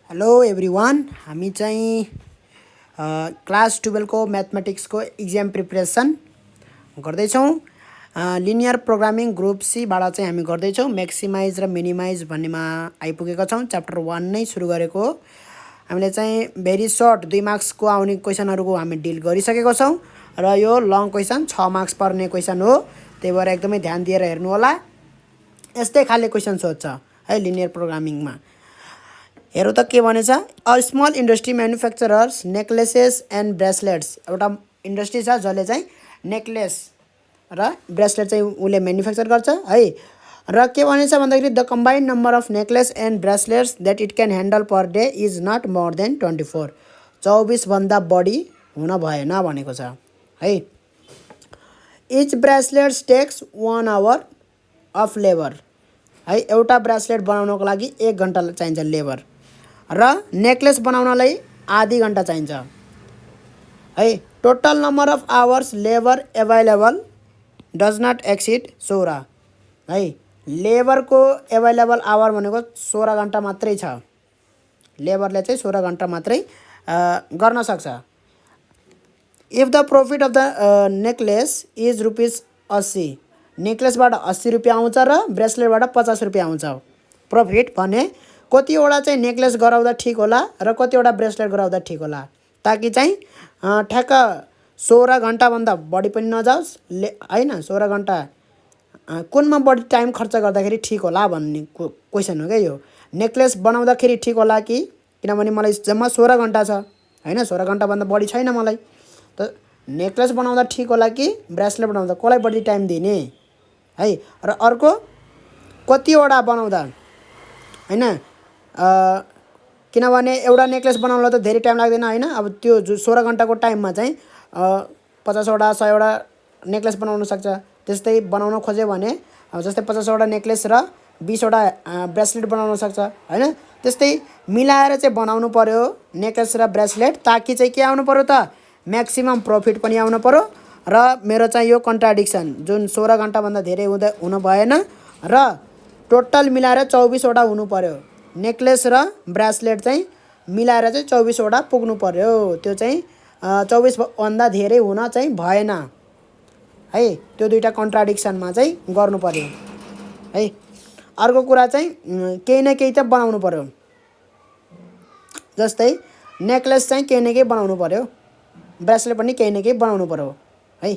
Hello everyone, हामी चाहिँ class 12 को मैथमेटिक्स को इक्जाम प्रिपरेसन गर्दैछौँ। लिनियर प्रोग्रामिङ ग्रुप सी बाट चाहिँ हामी गर्दैछौँ। मैक्सिमाइज र मिनिमाइज भन्नेमा आइपुगेका छौँ। च्याप्टर 1 नै सुरु गरेको हो। हामीले चाहिँ भेरी सर्ट 2 मार्क्स को आउने क्वेशनहरुको हामी डिल गरिसकेको छौँ र यो लङ क्वेशन 6 मार्क्स पर्ने क्वेशन हो। त्यही भएर एकदमै ध्यान दिएर हेर्नु होला। यस्तै खाले क्वेशन सोध्छ है लिनियर प्रोग्रामिङमा। हेरौँ त के भनेछ। A small industry manufacturers necklaces and bracelets. एउटा इन्डस्ट्री छ जसले चाहिँ नेकलेस र ब्रेसलेट चाहिँ उसले म्यानुफ्याक्चर गर्छ है। र के भनेछ भन्दाखेरि the combined number of necklace and bracelets that it can handle per day is not more than 24। 24 भन्दा बढी हुन भएन भनेको छ है। Each bracelets takes 1 hour of labour है। एउटा ब्रेसलेट बनाउनको लागि 1 घण्टा चाहिन्छ लेबर र नेकलेस बनाउनलाई आधी घण्टा चाहिन्छ है। Total number of hours labour available does not exceed 16 है। लेबरको एभाइलेबल आवर भनेको 16 घण्टा मात्रै छ। लेबरले चाहिँ 16 घण्टा मात्रै गर्न सक्छ। If the profit of the necklace is ₹80, नेकलेसबाट 80 रुपियाँ आउँछ र ब्रेसलेटबाट 50 रुपियाँ आउँछ प्रॉफिट भने कतिवटा चाहिँ नेकलेस गराउँदा ठीक होला र कतिवटा ब्रेसलेट गराउँदा ठीक होला, ताकि चाहिँ ठ्याक्क 16 घण्टाभन्दा बढी पनि नजाओस् हैन। 16 घण्टा कुनमा बढी टाइम खर्च गर्दाखेरि ठीक होला भन्ने क्वेशन हो क्या यो। नेकलेस बनाउँदाखेरि ठीक होला कि, किनभने मलाई जम्मा 16 घण्टा छ हैन, 16 घण्टाभन्दा बढी छैन मलाई, त नेकलेस बनाउँदा ठीक होला कि ब्रेसलेट बनाउँदा, कसलाई बढी टाइम दिने है। र अर्को कतिवटा बनाउँदा हैन, किनभने एउटा नेकलेस बनाउनलाई त धेरै टाइम लाग्दैन हैन। अब त्यो 16 घण्टाको टाइममा चाहिँ 50 वटा 100 वटा नेकलेस बनाउन सक्छ। त्यस्तै बनाउन खोज्यो भने जस्तै 50 वटा नेकलेस र 20 वटा ब्रेसलेट बनाउन सक्छ हैन। त्यस्तै मिलाएर चाहिँ बनाउनु पर्यो नेकलेस र ब्रेसलेट, ताकि चाहिँ के आउनु पर्यो त म्याक्सिमम प्रॉफिट पनि आउनु पर्यो। र मेरो चाहिँ यो कन्ट्राडिक्सन जुन 16 घण्टाभन्दा धेरै हुन भएन र टोटल मिलाएर 24 वटा हुनु पर्यो। नेकलेस र ब्रेसलेट चाहिँ मिलाएर चाहिँ 24 वटा पुग्नु पर्यो। त्यो चाहिँ 24 भन्दा धेरै हुन चाहिँ भएन है। त्यो दुईटा कन्ट्राडिक्सनमा चाहिँ गर्नु पर्यो है। अर्को कुरा चाहिँ केही न केही त बनाउनु पर्यो। जस्तै नेकलेस चाहिँ केही न केही बनाउनु पर्यो, ब्रेसलेट पनि केही न केही बनाउनु पर्यो है।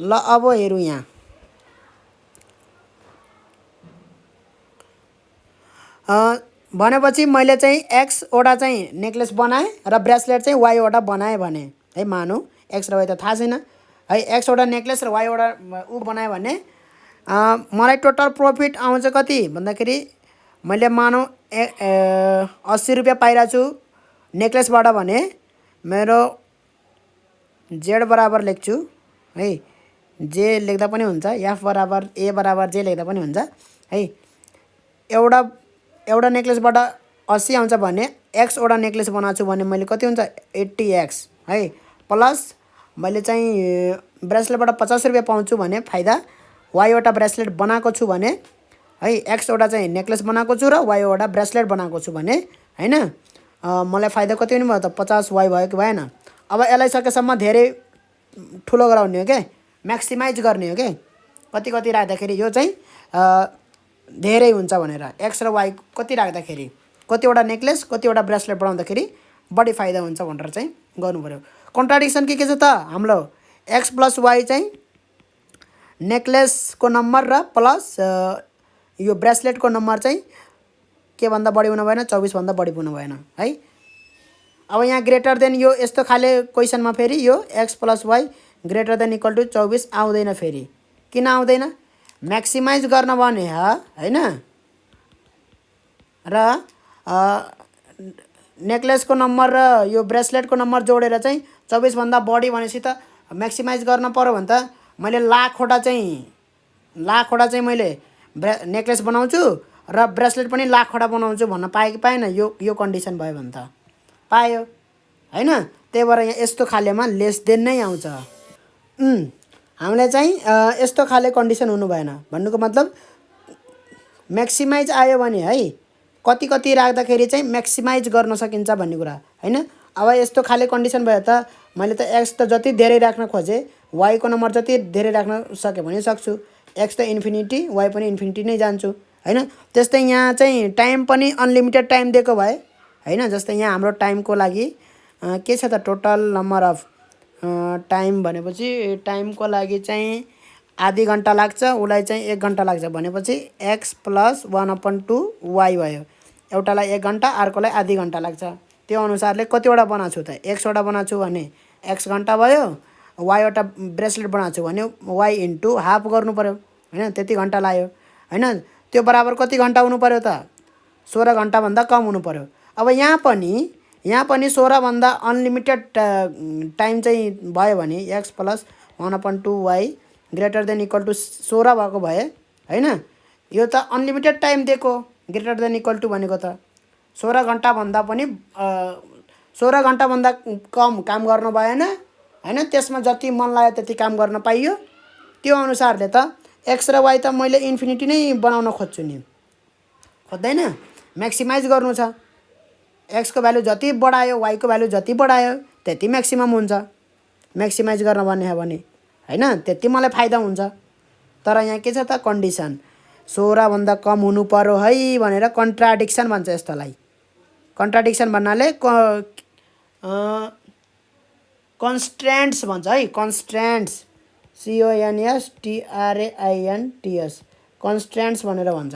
ल अब हेरौँ यहाँ। भनेपछि मैले चाहिँ x वटा चाहिँ नेकलेस बनाएँ र ब्रेसलेट चाहिँ y वटा बनाएँ भने है, मानौँ x र y त थाहा छैन है। x वटा नेकलेस र y वटा ऊ बनाएँ भने मलाई टोटल प्रॉफिट आउँछ कति भन्दाखेरि मैले मानौँ 80 रुपियाँ पाइरहेको छु नेकलेसबाट भने मेरो z बराबर लेख्छु है। जे लेख्दा पनि हुन्छ, f बराबर a बराबर जे लेख्दा पनि हुन्छ है। एउटा नेकलेसबाट 80 आउँछ भने x वटा नेकलेस बनाएको छु भने मैले कति हुन्छ 80x है। प्लस मैले चाहिँ ब्रेसलेटबाट 50 रुपियाँ पाउँछु भने फाइदा, y वटा ब्रेसलेट बनाएको छु भने है, x वटा चाहिँ नेकलेस बनाएको छु र y वटा ब्रेसलेट बनाएको छु भने हैन, मलाई फाइदा कति हुने भयो त 50y भयो कि भएन। अब यसलाई सकेसम्म धेरै ठुलो गराउने हो के, म्याक्सिमाइज गर्ने हो के। कति कति राख्दाखेरि यो चाहिँ धेरै हुन्छ भनेर x र y कति राख्दाखेरि, कतिवटा नेकलेस कतिवटा ब्रेसलेट बनाउँदाखेरि बढी फाइदा हुन्छ भनेर चाहिँ गर्नु पर्यो। कन्ट्राडिक्सन के छ त हाम्रो x प्लस y चाहिँ नेकलेसको नम्बर र प्लस यो ब्रेसलेटको नम्बर चाहिँ के भन्दा बढी हुनु भएन, 24 भन्दा बढी हुनु भएन है। अब यहाँ ग्रेटर देन यो यस्तो खाले क्वेशनमा फेरि यो x plus y greater than equal to 24 आउँदैन। फेरि किन आउँदैन, म्याक्सिमाइज गर्न भने हैन। र नेकलेसको नम्बर र यो ब्रेसलेटको नम्बर जोडेर चाहिँ 24 भन्दा बढी भनेपछि त म्याक्सिमाइज गर्न पर्यो भने त मैले लाखवटा चाहिँ मैले नेकलेस बनाउँछु र ब्रेसलेट पनि लाखवटा बनाउँछु भन्न पाएँ कि पाएन। यो कन्डिसन भयो भने त पायो हैन। त्यही भएर यहाँ यस्तो खालेमा लेस देन नै आउँछ। हामीले चाहिँ यस्तो खाले कन्डिसन हुनु भएन भन्नुको मतलब म्याक्सिमाइज आयो भने है कति कति राख्दाखेरि चाहिँ म्याक्सिमाइज गर्न सकिन्छ भन्ने कुरा हैन। अब यस्तो खाले कन्डिसन भयो त मैले त x त जति धेरै राख्न खोजे y को नम्बर जति धेरै राख्न सके भने सक्छु। x त इन्फिनिटी y पनि इन्फिनिटी नै जान्छु हैन। त्यस्तै यहाँ चाहिँ टाइम पनि अनलिमिटेड टाइम दिएको भए हैन। जस्तै यहाँ हाम्रो टाइमको लागि के छ त टोटल नम्बर अफ टाइम भनेपछि टाइमको लागि चाहिँ आधी घन्टा लाग्छ उलाई चाहिँ 1 घन्टा लाग्छ भनेपछि x + 1/2 y भयो। एउटालाई 1 घन्टा अर्कोलाई आधी घन्टा लाग्छ। त्यो अनुसारले कतिवटा बनाएको छु त x वटा बनाएको छु भने x घन्टा भयो, y वटा ब्रेसलेट बनाएको छु भने y * हाफ गर्नु पर्यो हैन। त्यति घन्टा लाग्यो हैन। त्यो बराबर कति घन्टा हुनु पर्यो त 16 घन्टा भन्दा कम हुनु पर्यो। अब यहाँ पनि 16 भन्दा अनलिमिटेड टाइम चाहिँ भयो भने x + 1/2 y greater than equal to 16 भएको भए हैन। यो त अनलिमिटेड टाइम दिएको ग्रेटर देन इक्वल टु भनेको त 16 घन्टा भन्दा पनि 16 घन्टा भन्दा कम काम गर्न भएन हैन। त्यसमा जति मन लाग्यो त्यति काम गर्न पाइयो। त्यो अनुसारले त x र y त मैले इन्फिनिटी नै बनाउन खोज्छु नि, खोज्दैन। म्याक्सिमाइज गर्नु छ। x को भ्यालु जति बढायो y को भ्यालु जति बढायो त्यति म्याक्सिमम हुन्छ। म्याक्सिमाइज गर्न भन्ने हो भने हैन त्यति मलाई फाइदा हुन्छ। तर यहाँ के छ त कन्डिसन 16 भन्दा कम हुनु पर्यो है भनेर कन्ट्राडिक्सन भन्छ यसलाई। कन्ट्राडिक्सन भन्नाले कन्स्ट्रेन्ट्स भन्छ है। कन्स्ट्रेन्ट्स CONSTRAINTS कन्स्ट्रेन्ट्स भनेर भन्छ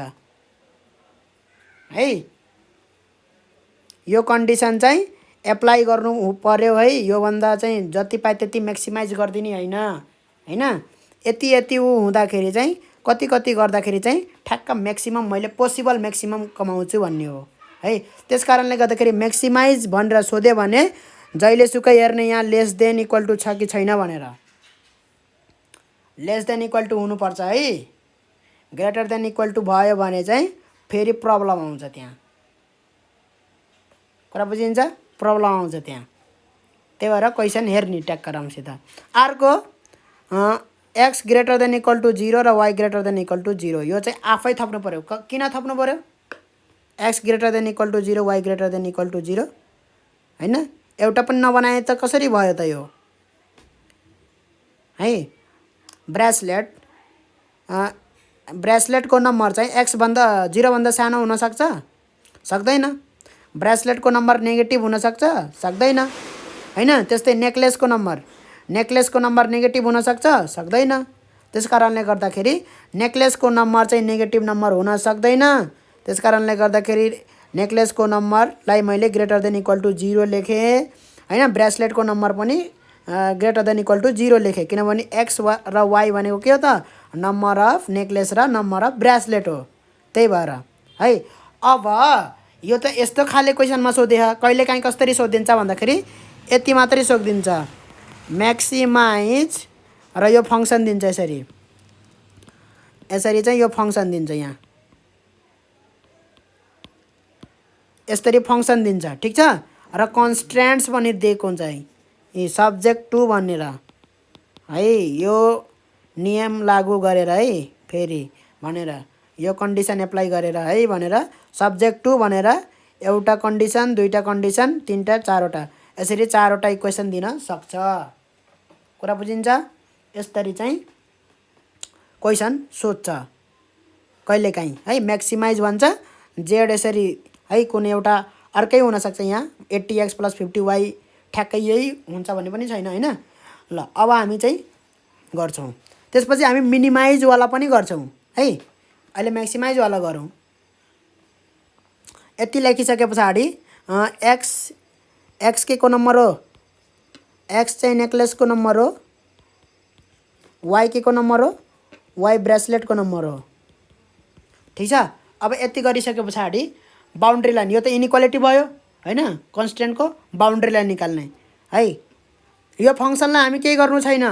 है। यो कन्डिसन चाहिँ एप्लाई गर्नु पर्यो है। यो भन्दा चाहिँ जति पाए त्यति म्याक्सिमाइज गर्दिनी हैन हैन। यति हुँदाखेरि चाहिँ कति गर्दाखेरि चाहिँ ठ्याक्क म्याक्सिमम मैले पोसिबल म्याक्सिमम कमाउँछु भन्ने हो है। त्यसकारणले गर्दाखेरि म्याक्सिमाइज भनेर सोध्यो भने जहिलेसुकै हेर्ने यहाँ लेस देन इक्वल टु छ कि छैन भनेर। लेस देन इक्वल टु हुनुपर्छ है। ग्रेटर देन इक्वल टु भयो भने चाहिँ फेरि प्रब्लम आउँछ त्यहाँ। कुरा बुझिन्छ? प्रब्लम आउँछ त्यहाँ। त्यही भएर क्वेसन हेर्ने ट्याक्क राम्रोसित। अर्को x greater than equal to 0 र y greater than equal to 0 यो चाहिँ आफै थप्नु पर्यो। किन थप्नु पर्यो? x greater than equal to 0 y greater than equal to 0 हैन। एउटा पनि नबनाए त कसरी भयो त यो है। ब्रेसलेटको नम्बर चाहिँ x भन्दा 0 भन्दा सानो हुन सक्छ? सक्दैन। ब्रेसलेटको नम्बर नेगेटिभ हुन सक्छ? सक्दैन हैन। त्यस्तै नेकलेसको नम्बर नेगेटिभ हुन सक्छ? सक्दैन। त्यसकारणले गर्दाखेरि नेकलेसको नम्बर चाहिँ नेगेटिभ नम्बर हुन सक्दैन। त्यसकारणले गर्दाखेरि नेकलेसको नम्बरलाई मैले ग्रेटर देन इक्वल टु 0 लेखेँ हैन। ब्रेसलेटको नम्बर पनि ग्रेटर देन इक्वल टु 0 लेखेँ किनभने x र y भनेको के हो त नम्बर अफ नेकलेस र नम्बर अफ ब्रेसलेट हो। त्यही भएर है। अब यो त यस्तो खाले क्वेसनमा सोधे कहिलेकाहीँ कसरी सोधिन्छ भन्दाखेरि यति मात्रै सोधिन्छ म्याक्सिमाइज र यो फङ्सन दिन्छ यसरी चाहिँ यो फङ्सन दिन्छ। यहाँ यसरी फङ्सन दिन्छ ठीक छ। र कन्स्ट्रेन्ट्स भनेर दिएको हुन्छ है सब्जेक्ट टु भनेर है। यो नियम लागू गरेर है फेरि भनेर यो कन्डिसन एप्लाई गरेर है भनेर सब्जेक्ट टु भनेर एउटा कन्डिसन दुईटा कन्डिसन तीनटा चारवटा यसरी चारवटा इक्वेसन दिन सक्छ। कुरा बुझिन्छ? यसरी चाहिँ क्वेसन सोध्छ कहिलेकाहीँ है। म्याक्सिमाइज भन्छ जेड यसरी है कुनै एउटा अर्कै हुनसक्छ। यहाँ 80x + 50y ठ्याक्कै यही हुन्छ भन्ने पनि छैन हैन। ल अब हामी चाहिँ गर्छौँ। त्यसपछि हामी मिनिमाइजवाला पनि गर्छौँ है। अहिले म्याक्सिमाइजवाला गरौँ। यति लेखिसके पछाडि x के को नम्बर हो? x चाहिँ नेकलेसको नम्बर हो। y के को नम्बर हो? y ब्रेसलेटको नम्बर हो। ठीक छ। अब यति गरिसके पछाडि बाउन्ड्री लाइन यो त इनइक्वालिटी भयो हैन। कन्स्टेन्टको बाउन्ड्री लाइन निकाल्ने है। यो फङ्सनलाई हामी केही गर्नु छैन।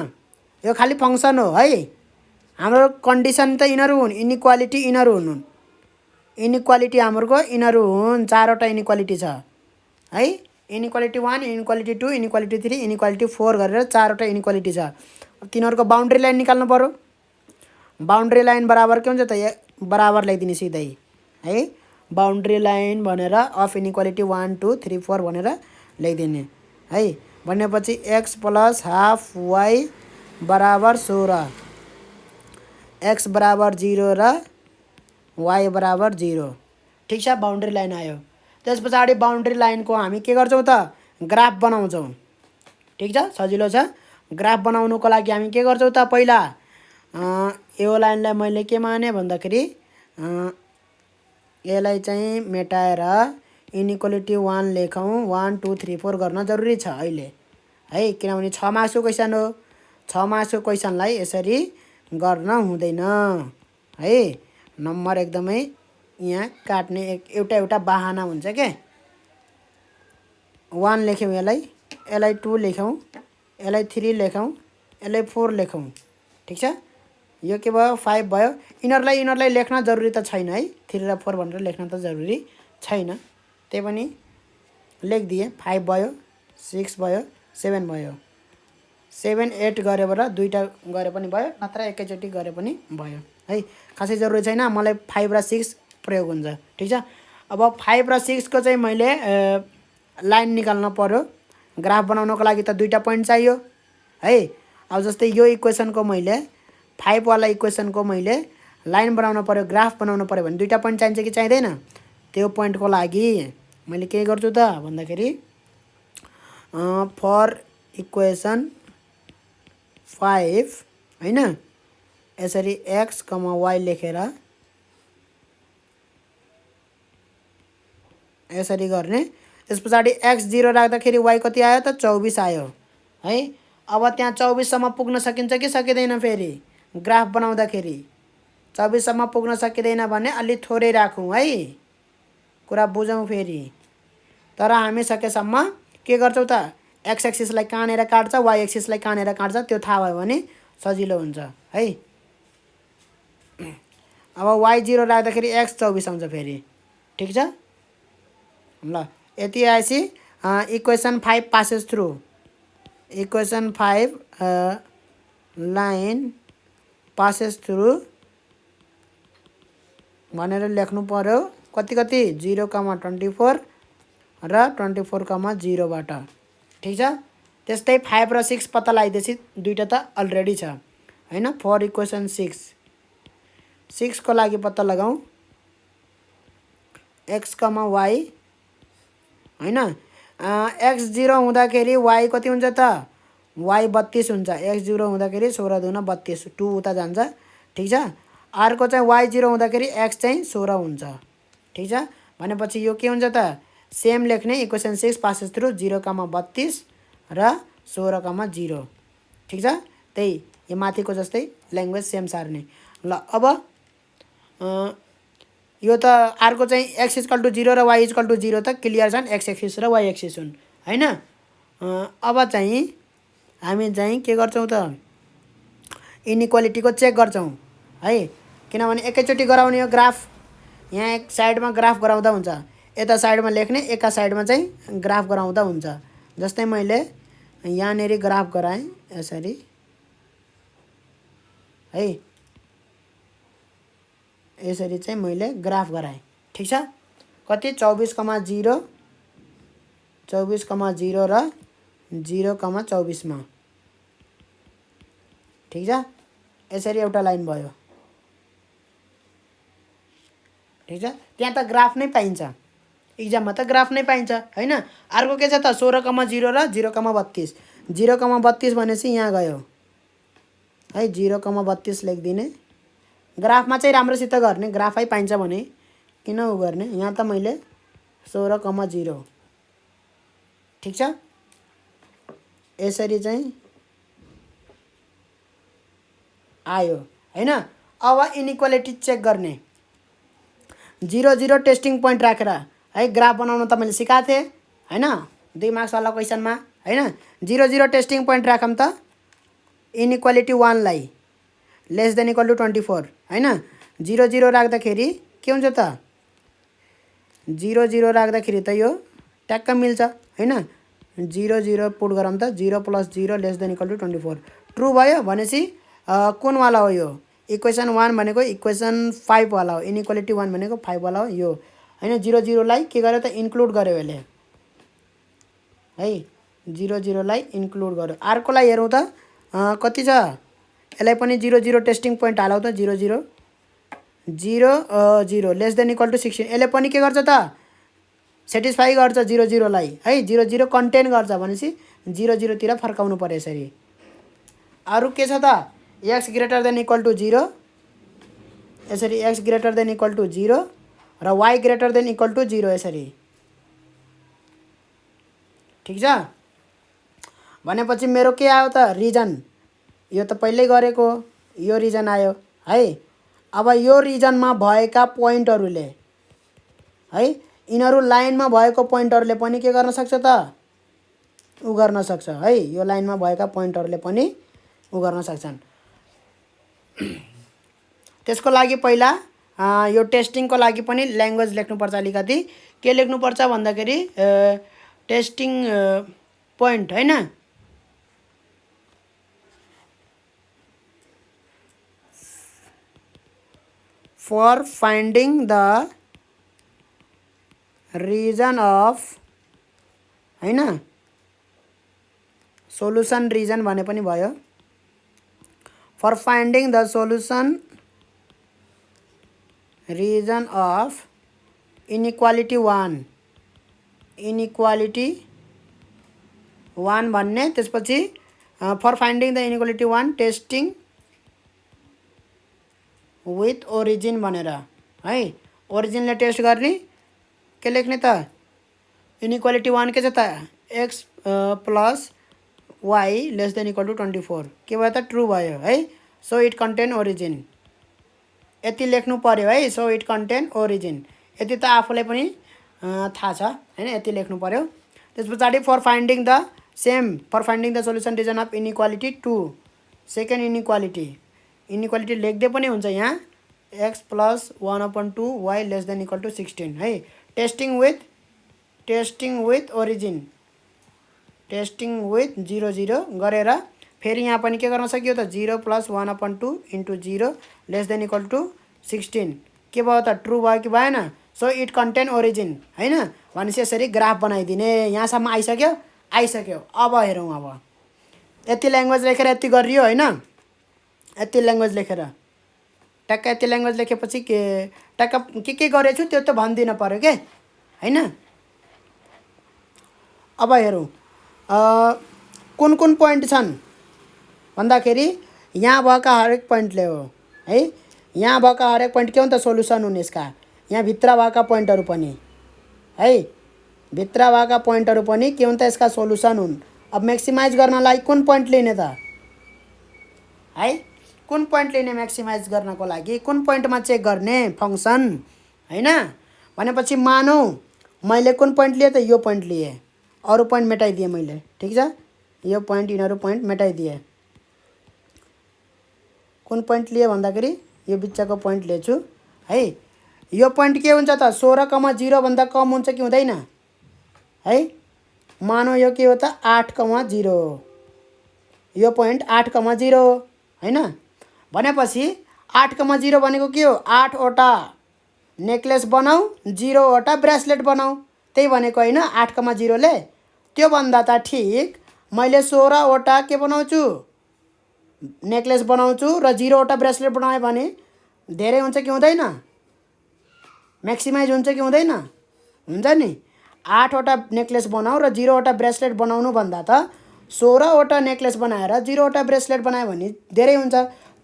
यो खाली फङ्सन हो है। हाम्रो कन्डिसन त यिनीहरू हुन् इनइक्वालिटी यिनीहरू हुन्। इनइक्वालिटी हाम्रो यिनीहरू हुन् चारवटा इनइक्वालिटी छ है। इनइक्वालिटी 1 इनइक्वालिटी 2 इनइक्वालिटी 3 इनइक्वालिटी 4 गरेर चारवटा इनइक्वालिटी छ। तिनीहरूको बाउन्ड्री लाइन निकाल्नु पर्यो। बाउन्ड्री लाइन बराबर के हुन्छ त बराबर ल्याइदिने सिधै है। बाउन्ड्री लाइन भनेर अफ इनइक्वालिटी 1 2 3 4 भनेर लेखिदिने है। भनेपछि x प्लस हाफ y बराबर 16, x बराबर 0 र y बराबर 0। ठिक छ, बाउन्ड्री लाइन आयो। त्यस पछाडि बाउन्ड्री लाइनको हामी के गर्छौँ त, ग्राफ बनाउँछौँ। ठिक छ, सजिलो छ। ग्राफ बनाउनुको लागि हामी के गर्छौँ त, पहिला यो लाइनलाई मैले के माने भन्दाखेरि यसलाई चाहिँ मेटाएर इनइक्वालिटी 1 लेखौँ। 1 2 3 4 गर्न जरुरी छ अहिले है, किनभने 6 मार्क्सको क्वेसन हो। 6 मार्क्सको क्वेसनलाई यसरी गर्न हुँदैन है। नम्बर एकदमै यहाँ काट्ने एउटा बहाना हुन्छ के। 1 लेख्यौँ, यसलाई 2 लेखौँ, यसलाई 3 लेखौँ, यसलाई 4 लेखौँ। ठिक छ, यो के भयो 5 भयो। यिनीहरूलाई लेख्न जरुरी त छैन है, 3 र 4 भनेर लेख्न त जरुरी छैन। त्यही पनि लेखिदिएँ। 5 भयो, 6 भयो, 7 भयो। 7 8 गरेर दुईटा गरे पनि भयो, नत्र एकैचोटि गरे पनि भयो है। खासै जरुरी छैन, मलाई 5 र 6 प्रयोग हुन्छ। ठिक छ, अब 5 र 6 को चाहिँ मैले लाइन निकाल्न पर्यो। ग्राफ बनाउनको लागि त दुईटा पोइन्ट चाहियो है। अब जस्तै यो इक्वेसनको मैले 5 वाला इक्वेसनको मैले लाइन बनाउन पर्यो, ग्राफ बनाउन पर्यो भने दुईटा पोइन्ट चाहिन्छ कि चाहिँदैन। त्यो पोइन्टको लागि मैले के गर्छु त भन्दाखेरि फर इक्वेसन 5 हैन, यसरी x, y लेखेर यसरी गर्ने। त्यस पछाडि x 0 राख्दाखेरि y कति आयो त, 24 आयो है। अब त्यहाँ 24 सम्म पुग्न सकिन्छ कि सकिँदैन, फेरि ग्राफ बनाउँदाखेरि 24 सम्म पुग्न सकिँदैन भने अलि थोरै राखौँ है, कुरा बुझौँ फेरि। तर हामी सकेसम्म के गर्छौँ त, x एक्सिसलाई कानेर काट्छ, y एक्सिसलाई कानेर काट्छ, त्यो थाहा भयो भने सजिलो हुन्छ है। अब y 0 राख्दाखेरि x 24 आउँछ फेरि। ठिक छ, ल यति आएपछि equation 5 passes through, equation 5 line passes through भनेर लेख्नु पर्यो। कति 0, 24 र 24, 0 बाट। ठिक छ, त्यस्तै 5 र 6 पत्ता लगाइदिएपछि दुईटा त अलरेडी छ हैन। फर इक्वेसन 6 को लागि पत्ता लगाउँ, x, y हैन। x 0 हुँदाखेरि y कति हुन्छ त, y 32 हुन्छ। x 0 हुँदाखेरि 16 दुना 32, 2 उता जान्छ। ठिक छ, अर्को चाहिँ y 0 हुँदाखेरि x चाहिँ 16 हुन्छ। ठिक छ, भनेपछि यो के हुन्छ त, सेम लेख्ने। इक्वेसन 6 पासेस थ्रु 0, 32 र 16, 0। ठिक छ, त्यही यो माथिको जस्तै ल्याङ्ग्वेज सेम सार्ने। ल अब यो त अर्को चाहिँ x = 0 र y = 0 त क्लियर छन्, x एक्सिस र y एक्सिस हुन् हैन। अब चाहिँ हामी चाहिँ के गर्छौँ त, इनइक्वालिटीको चेक गर्छौँ है, किनभने एकैचोटि गराउने हो ग्राफ। यहाँ एक साइडमा ग्राफ गराउँदा हुन्छ, यता साइडमा लेख्ने, एका साइडमा चाहिँ ग्राफ गराउँदा हुन्छ। जस्तै मैले यहाँनेरि ग्राफ गराएँ यसरी है, यसरी चाहिँ मैले ग्राफ गराएँ। ठिक छ, कति 24, 0, 24, 0 र 0, 24 मा। ठिक छ, यसरी एउटा लाइन भयो। ठिक छ, त्यहाँ त ग्राफ नै पाइन्छ, इक्जाममा त ग्राफ नै पाइन्छ हैन। अर्को के छ त, 16, 0 र 0, 32। 0, 32 भनेपछि यहाँ गयो है, 0, 32 लेखिदिने। ग्राफमा चाहिँ राम्रोसित गर्ने, ग्राफै पाइन्छ भने किन उ गर्ने। यहाँ त मैले 16, 0। ठिक छ, यसरी चाहिँ आयो हैन। अब इनइक्वालिटी चेक गर्ने, 0 0 टेस्टिङ पोइन्ट राखेर है ग्राफ बनाउन त मैले सिकाएको थिएँ हैन, 2 मार्क्स वाला क्वेसनमा हैन। 0 0 टेस्टिङ पोइन्ट राखौँ त, इनइक्वालिटी 1 लाई लेस देन इक्वल टु 24 हैन। 0 0 राख्दाखेरि के हुन्छ त, 0 0 राख्दाखेरि त यो ट्याक्क मिल्छ हैन। 0 0 पुट गरौँ त, 0 + 0 लेस देन इक्वल टु 24 ट्रु भयो भनेपछि कुन वाला हो यो, इक्वेसन 1 भनेको इक्वेसन 5 वाला हो, इनइक्वालिटी 1 भनेको 5 वाला हो यो हैन 0 0 लाई के गर्यो त इन्क्लुड गर्यो यसले है 0 0 लाई इन्क्लुड गर्यो अर्कोलाई हेरौँ त कति छ यसलाई पनि 0 0 टेस्टिङ पोइन्ट हालौ त 0 0 0 0 लेस देन इक्वल टु 16 यसले पनि के गर्छ त सेटिस्फाई गर्छ 0 0 लाई है 0 0 कन्टेन गर्छ भनेपछि 0 0 तिर फर्काउनु पर्यो यसरी अरु के छ त x greater than equal to 0 यसरी x greater than equal to 0 र y greater than equal to 0 यसरी ठीक छ भनेपछि मेरो के आयो त रिजन यो त पहिल्यै गरेको यो रिजन आयो है अब यो रिजनमा भएका पोइन्टहरुले है यिनीहरु लाइनमा भएको पोइन्टहरुले पनि के गर्न सक्छ त उ गर्न सक्छ है यो लाइनमा भएका पोइन्टहरुले पनि उ गर्न सक्छन् त्यसको लागि पहिला यो टेस्टिङको लागि पनि ल्याङ्ग्वेज लेख्नु पर्छ अलिकति के लेख्नु पर्छ भन्दाखेरि टेस्टिङ पोइन्ट हैन for finding the region of हैन सोलुसन रिजन भने पनि भयो for finding the solution region of inequality 1 inequality 1 भन्ने त्यसपछि for finding the inequality 1 testing with origin भनेर है ओरिजिनले टेस्ट गर्ने के लेख्ने त इनइक्वालिटी 1 के छ त x plus y less than equal to 24 के भयो त ट्रु भयो है सो इट कन्टेन ओरिजिन यति लेख्नु पर्यो है सो इट कन्टेन ओरिजिन यति त आफूलाई पनि थाहा छ हैन यति लेख्नु पर्यो त्यसपछि for finding the same for finding the solution region of inequality 2 second inequality लेख्दै पनि हुन्छ यहाँ x plus 1/2 y less than equal to 16 है testing with origin testing with 0 0 गरेर फेरि यहाँ पनि के गर्न सकियो त 0 plus 1/2 into 0 less than equal to 16 के भयो त ट्रु भयो कि भएन सो इट कन्टेन ओरिजिन हैन भनेपछि यसरी ग्राफ बनाइदिने यहाँसम्म आइसक्यो अब हेरौँ अब यति ल्याङ्ग्वेज लेखेर यति गरियो हैन यति ल्याङ्ग्वेज लेखेर टक्क यति ल्याङ्ग्वेज लेखेपछि टक्क के गरेछु त्यो त भन्दिन पर्यो के हैन अब हेरौँ कुन कुन पोइन्ट छन् भन्दाखेरि यहाँ भएका हरेक पोइन्टले हो है यहाँ भएका हरेक पोइन्ट के हो त सोलुसन हुन् यसका यहाँ भित्र भएका पोइन्टहरु पनि है भित्र भएका पोइन्टहरु पनि के हुन् त यसका सोलुसन हुन् अब म्याक्सिमाइज गर्नलाई कुन पोइन्ट लिने त है कुन पोइन्ट लिने म्याक्सिमाइज गर्नको लागि कुन पोइन्टमा चेक गर्ने फंक्सन हैन भनेपछि मानौ मैले कुन पोइन्ट लिए त यो पोइन्ट लिए अरु पोइन्ट मेटाइदिए मैले ठीक छ यो पोइन्ट यिनीहरु पोइन्ट मेटाइदिए कुन पोइन्ट लिए भन्दाखेरि यो बिचको पोइन्ट लिएछु है यो पोइन्ट के हुन्छ त 16,0 भन्दा कम हुन्छ कि हुँदैन है मानौ यो के हो त 8,0 यो पोइन्ट 8,0 हैन भनेपछि 8,0 भनेको के हो 8 वटा नेकलेस बनाऊ 0 वटा ब्रेसलेट बनाऊ त्यही भनेको हैन 8,0 ले त्यो भन्दा त ठीक मैले 16 वटा के बनाउँछु नेकलेस बनाउँछु र 0 वटा ब्रेसलेट बनाए भने धेरै हुन्छ कि हुँदैन म्याक्सिमाइज हुन्छ कि हुँदैन हुन्छ नि 8 वटा नेकलेस बनाऊ र 0 वटा ब्रेसलेट बनाउनु भन्दा त 16 वटा नेकलेस बनाएर 0 वटा ब्रेसलेट बनायो भने धेरै हुन्छ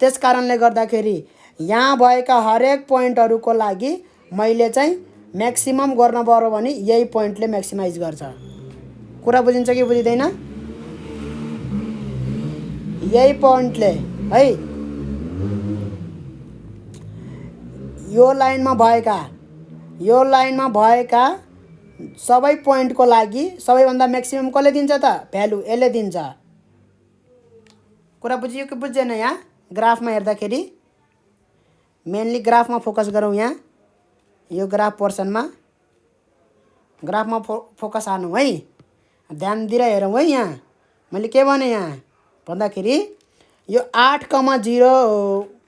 त्यसकारणले गर्दाखेरि यहाँ भएका हरेक पोइन्टहरुको लागि मैले चाहिँ म्याक्सिमम गर्न पर्यो भने यही पोइन्टले म्याक्सिमाइज गर्छ कुरा बुझिन्छ कि बुझिदैन यही पोइन्टले है यो लाइनमा भएका सबै पोइन्टको लागि सबैभन्दा म्याक्सिमम कसले दिन्छ त भ्यालु यसले दिन्छ कुरा बुझियो कि बुझ्दैन यहाँ ग्राफमा हेर्दाखेरि मेनली ग्राफमा फोकस गरौँ यहाँ यो ग्राफ पोर्सनमा ग्राफमा फोकस हानौँ है ध्यान दिएर हेरौँ है यहाँ मैले के भने यहाँ भन्दाखेरि यो 8,0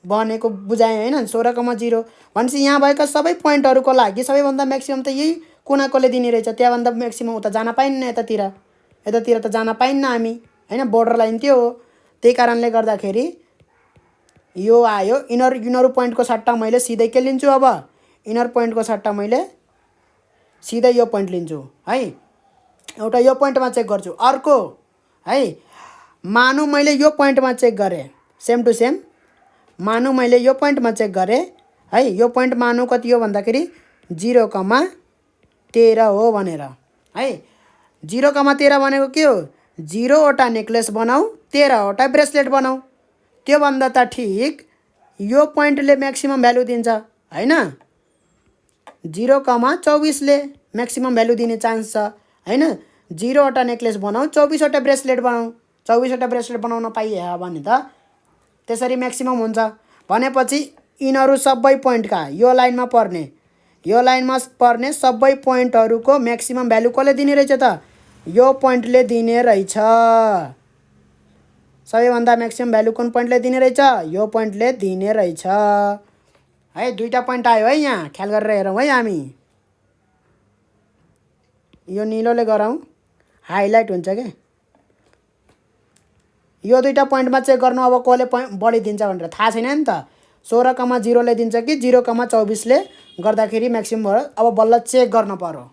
भनेको बुझाएँ होइन। 16,0 भनेपछि यहाँ भएका सबै पोइन्टहरूको लागि सबैभन्दा म्याक्सिमम त यही कुनाकोले दिने रहेछ। त्यहाँभन्दा म्याक्सिमम उता जान पाइन्न, यतातिर त जान पाइन्न हामी होइन। बोर्डर लाइन त्यो हो। त्यही कारणले गर्दाखेरि यो आयो। इनर पोइन्टको सट्टा मैले सिधै के लिन्छु, अब इनर पोइन्टको सट्टा मैले सिधै यो पोइन्ट लिन्छु है। एउटा यो पोइन्टमा चेक गर्छु। अर्को है, मानु मैले यो पोइन्टमा चेक गरेँ, सेम टु सेम मानु मैले यो पोइन्टमा चेक गरेँ है। यो पोइन्ट मानु कति हो भन्दाखेरि 0,13 हो भनेर है। 0,13 भनेको के हो? 0वटा नेक्लेस बनाऊ, 13वटा ब्रेसलेट बनाऊ। त्योभन्दा त ठिक यो पोइन्टले म्याक्सिमम भ्यालु दिन्छ होइन। 0,24ले म्याक्सिमम भ्यालु दिने चान्स छ होइन। 0वटा नेक्लेस बनाऊ, 24वटा ब्रेसलेट बनाऊ। 24वटा ब्रेसलेट बनाउन पाइयो भने त त्यसरी म्याक्सिमम हुन्छ। भनेपछि यिनीहरू सबै पोइन्टका यो लाइनमा पर्ने सबै पोइन्टहरूको म्याक्सिमम भ्यालु कसले दिने रहेछ त? यो पोइन्टले दिने रहेछ। सबैभन्दा म्याक्सिमम भ्यालु कुन पोइन्टले दिने रहेछ? यो पोइन्टले दिने रहेछ है। दुईटा पोइन्ट आयो है, यहाँ ख्याल गरेर हेरौँ है। हामी यो निलोले गरौँ, हाइलाइट हुन्छ के। यो दुईटा पोइन्टमा चेक गर्नु अब कसले पोइन्ट बढी दिन्छ भनेर थाहा छैन नि त। 16,0ले दिन्छ कि 0,24ले गर्दाखेरि म्याक्सिमम भयो। अब बल्ल चेक गर्न पर्यो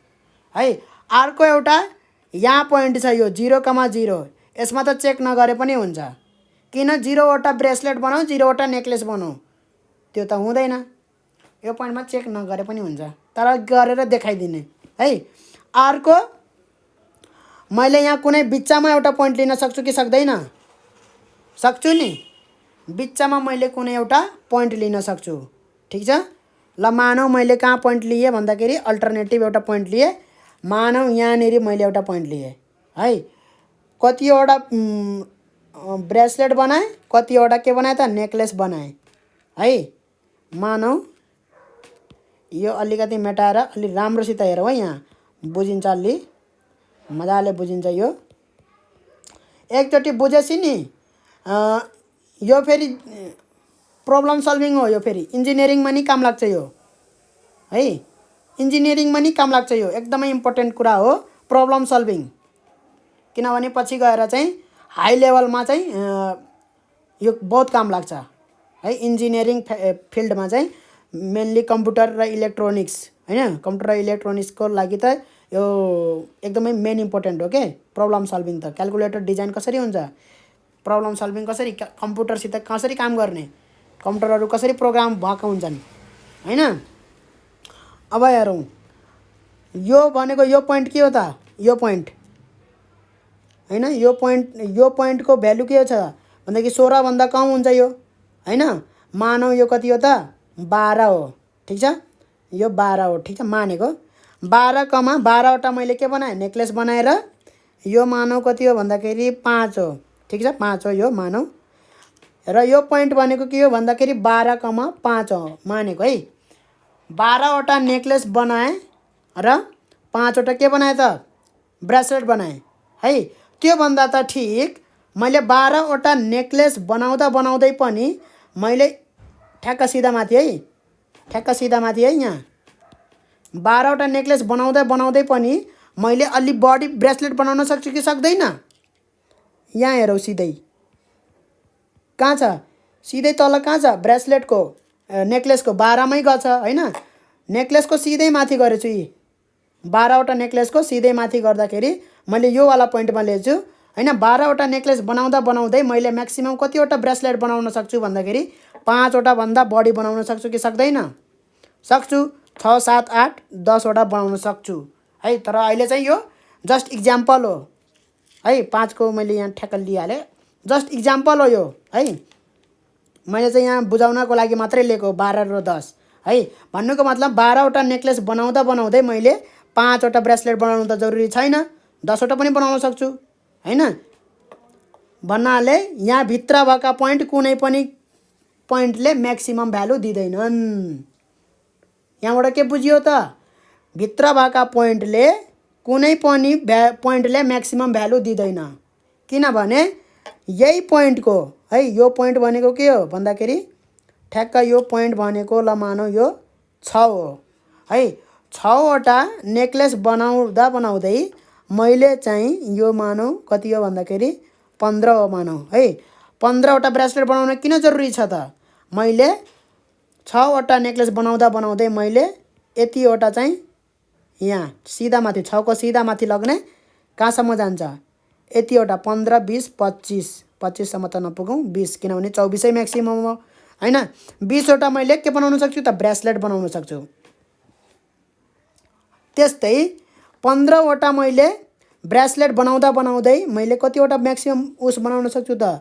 है। अर्को एउटा यहाँ पोइन्ट छ यो 0,0। यसमा त चेक नगरे पनि हुन्छ। किन? 0वटा ब्रेसलेट बनाऊ, 0वटा नेक्लेस बनाऊ, त्यो त हुँदैन। यो पोइन्टमा चेक नगरे पनि हुन्छ, तर गरेर देखाइदिने है। अर्को मैले यहाँ कुनै बिच्चामा एउटा पोइन्ट लिन सक्छु कि सक्दैन? सक्छु नि। बिच्चामा मैले कुनै एउटा पोइन्ट लिन सक्छु, ठिक छ। ल मानौ मैले कहाँ पोइन्ट लिएँ भन्दाखेरि अल्टरनेटिभ एउटा पोइन्ट लिएँ। मानौ यहाँनिर मैले एउटा पोइन्ट लिएँ है। कतिवटा ब्रेसलेट बनाएँ, कतिवटा के बनाएँ त? नेक्लेस बनाएँ है। मानौ यो अलिकति मेटाएर अलि राम्रोसित हेरौँ है। यहाँ बुझिन्छ, अलि मजाले बुझिन्छ। यो एकचोटि बुझेपछि नि यो फेरि प्रब्लम सल्भिङ हो। यो फेरि इन्जिनियरिङमा नि काम लाग्छ यो है। इन्जिनियरिङमा नि काम लाग्छ यो। एकदमै इम्पोर्टेन्ट कुरा हो प्रब्लम सल्भिङ। किनभने पछि गएर चाहिँ हाई लेभलमा चाहिँ यो बहुत काम लाग्छ है। इन्जिनियरिङ फिल्डमा चाहिँ मेनली कम्प्युटर र इलेक्ट्रोनिक्स होइन। कम्प्युटर र इलेक्ट्रोनिक्सको लागि त यो एकदमै मेन इम्पोर्टेन्ट हो के प्रब्लम सल्भिङ त। क्यालकुलेटर डिजाइन कसरी हुन्छ, प्रब्लम सल्भिङ कसरी, कम्प्युटरसित कसरी काम गर्ने, कम्प्युटरहरू कसरी प्रोग्राम भएको हुन्छन् होइन। अब हेरौँ यो भनेको यो पोइन्ट के हो त? यो पोइन्ट होइन। यो पोइन्टको भ्यालु के छ भन्दाखेरि 16भन्दा कम हुन्छ यो होइन। मानौ यो कति हो त? 12 हो, ठिक छ। यो 12 हो, ठिक छ। मानेको 12,12वटा मैले के बनाएँ? नेक्लेस बनाएर यो मानौ कति हो भन्दाखेरि 5 हो, ठिक छ। 5 हो यो मानौ। र यो पोइन्ट भनेको के हो भन्दाखेरि 12,5 हो मानेको है। 12वटा नेक्लेस बनाएँ र 5वटा के बनाएँ त? ब्रेसलेट बनाएँ है। त्योभन्दा त ठिक मैले 12वटा नेक्लेस बनाउँदै पनि मैले ठ्याक्क सिधा माथि है। यहाँ 12वटा नेक्लेस बनाउँदै पनि मैले अलि बढी ब्रेसलेट बनाउन सक्छु कि सक्दैन? यहाँ हेरौँ सिधै कहाँ छ? सिधै तल कहाँ छ? ब्रेसलेटको नेक्लेसको 12मै गछ होइन। नेक्लेसको सिधै माथि गरेछु। यी 12वटा नेक्लेसको सिधै माथि गर्दाखेरि मैले यो वाला पोइन्टमा ल्याउँछु होइन। 12वटा नेक्लेस बनाउँदै मैले म्याक्सिमम कतिवटा ब्रेसलेट बनाउन सक्छु भन्दाखेरि 5वटा भन्दा बढी बनाउन सक्छु कि सक्दैन? सक्छु। 6, 7, 8, 10वटा बनाउन सक्छु है। तर अहिले चाहिँ यो जस्ट इक्जाम्पल हो है। 5को मैले यहाँ ठ्याक्क लिइहालेँ, जस्ट इक्जाम्पल हो यो है। मैले चाहिँ यहाँ बुझाउनको लागि मात्रै लिएको 12 र 10 है। भन्नुको मतलब 12वटा नेक्लेस बनाउँदै मैले 5वटा ब्रेसलेट बनाउनु त जरुरी छैन, 10वटा पनि बनाउन सक्छु होइन। भन्नाले यहाँ भित्र भएका पोइन्ट कुनै पनि पोइन्टले म्याक्सिमम भ्यालु दिँदैनन्। यहाँबाट के बुझियो त? भित्र भएका पोइन्टले कुनै पनि पोइन्टले म्याक्सिमम भ्यालु दिँदैन। किनभने यही पोइन्टको है, यो पोइन्ट भनेको के हो भन्दाखेरि ठ्याक्क यो पोइन्ट भनेको ल मानौँ यो 6 हो है। 6वटा नेकलेस बनाउँदै मैले चाहिँ यो मानौँ कति हो भन्दाखेरि 15 हो मानौँ है। 15वटा ब्रेसलेट बनाउन किन जरुरी छ त? मैले 6वटा नेकलेस बनाउँदै मैले यतिवटा चाहिँ यहाँ सिधा माथि 6 को सिधा माथि लग्ने कहाँसम्म जान्छ यतिवटा 15 20 25 25 सम्म त नपुगौँ 20 किनभने 24 म्याक्सिमम हो हैन। 20वटा मैले के बनाउन सक्छु त ब्रेसलेट बनाउन सक्छु। त्यस्तै 15वटा मैले ब्रेसलेट बनाउँदै मैले कतिवटा म्याक्सिमम उस बनाउन सक्छु त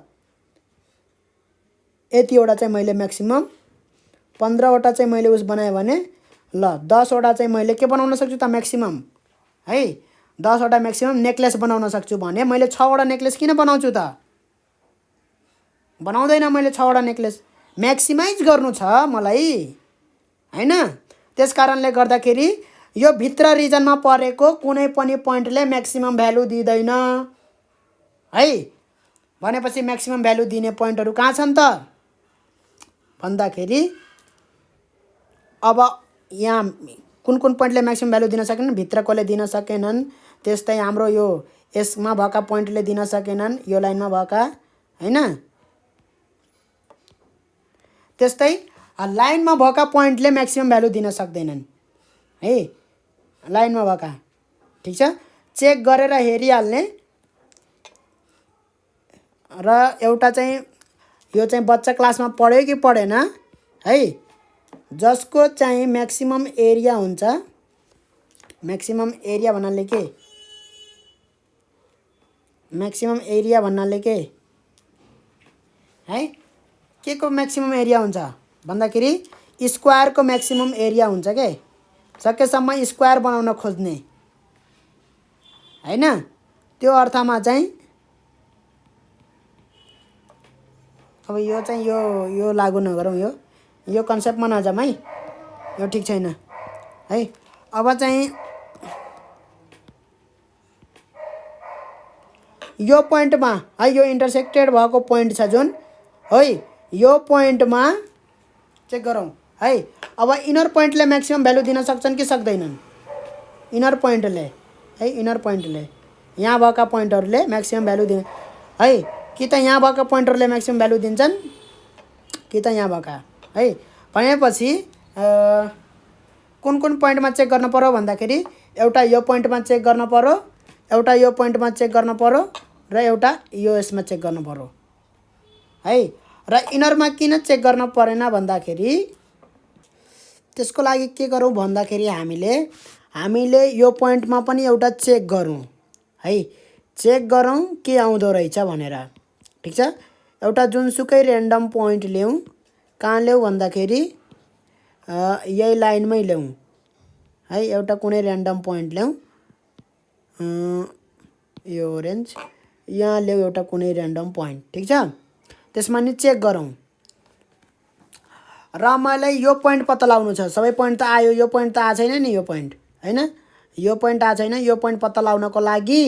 यतिवटा चाहिँ मैले म्याक्सिमम 15वटा चाहिँ मैले उस बनाएँ भने ल 10वटा चाहिँ मैले के बनाउन सक्छु त म्याक्सिमम है। 10वटा म्याक्सिमम नेकलेस बनाउन सक्छु भने मैले 6वटा नेकलेस किन बनाउँछु त? बनाउँदैन मैले 6वटा नेकलेस, म्याक्सिमाइज गर्नु छ मलाई हैन। त्यसकारणले गर्दाखेरि यो भित्र रिजनमा परेको कुनै पनि पोइन्टले म्याक्सिमम भ्यालु दिँदैन है। भनेपछि म्याक्सिमम भ्यालु दिने पोइन्टहरु कहाँ छन् त भन्दाखेरि अब यहाँ कुन पोइन्टले म्याक्सिमम भ्यालु दिन सकेनन्, भित्रकोले दिन सकेनन्। त्यस्तै हाम्रो यो यसमा भएका पोइन्टले दिन सकेनन्, यो लाइनमा भएका हैन। त्यस्तै लाइनमा भएका पोइन्टले म्याक्सिमम भ्यालु दिन सक्दैनन् है, लाइनमा भएका। ठीक छ, चेक गरेर हेरिहाल्ने। र एउटा चाहिँ यो चाहिँ बच्चा क्लासमा पढ्यो कि पढेन है, जसको चाहिँ म्याक्सिमम एरिया हुन्छ। म्याक्सिमम एरिया भन्नाले के? म्याक्सिमम एरिया भन्नाले के है? के को म्याक्सिमम एरिया हुन्छ भन्दाखेरि स्क्वायरको म्याक्सिमम एरिया हुन्छ के। सकेसम्म स्क्वायर बनाउन खोज्ने हैन। त्यो अर्थमा चाहिँ अब यो चाहिँ यो लागू नगरौँ, यो कन्सेप्टमा नजाऊँ है, यो ठीक छैन है। अब चाहिँ यो पोइन्टमा है, यो इन्टरसेक्टेड भएको पोइन्ट छ जुन है, यो पोइन्टमा चेक गरौँ है। अब इनर पोइन्टले म्याक्सिमम भ्यालु दिन सक्छन् कि सक्दैनन्? इनर पोइन्टले है, इनर पोइन्टले यहाँ भएका पोइन्टहरुले म्याक्सिमम भ्यालु दिने है। कि त यहाँ भएका पोइन्टहरुले म्याक्सिमम भ्यालु दिन्छन् कि त यहाँ भएका है। भनेपछि कुन पोइन्टमा चेक गर्न पर्यो भन्दाखेरि एउटा यो पोइन्टमा चेक गर्न पर्यो, एउटा यो पोइन्टमा चेक गर्न पर्यो र एउटा यो यसमा चेक गर्न पर्यो है। र इनरमा किन चेक गर्न परेन भन्दाखेरि त्यसको लागि के गरौँ भन्दाखेरि हामीले यो पोइन्टमा पनि एउटा चेक गरौँ है, चेक गरौँ के आउँदो रहेछ भनेर। ठीक छ, एउटा जुनसुकै र्यान्डम पोइन्ट ल्याउँ। कहाँ ल्याउँ भन्दाखेरि यही लाइनमै ल्याउँ है, एउटा कुनै र्यान्डम पोइन्ट ल्याउँ। यो ओरेन्ज यहाँ ल्याउँ एउटा कुनै र्यान्डम पोइन्ट। ठीक छ, त्यसमा नि चेक गरौँ। र मलाई यो पोइन्ट पत्ता लगाउनु छ। सबै पोइन्ट त आयो, यो पोइन्ट त आएको छैन नि, यो पोइन्ट हैन, यो पोइन्ट आएको छैन। यो पोइन्ट पत्ता लगाउनको लागि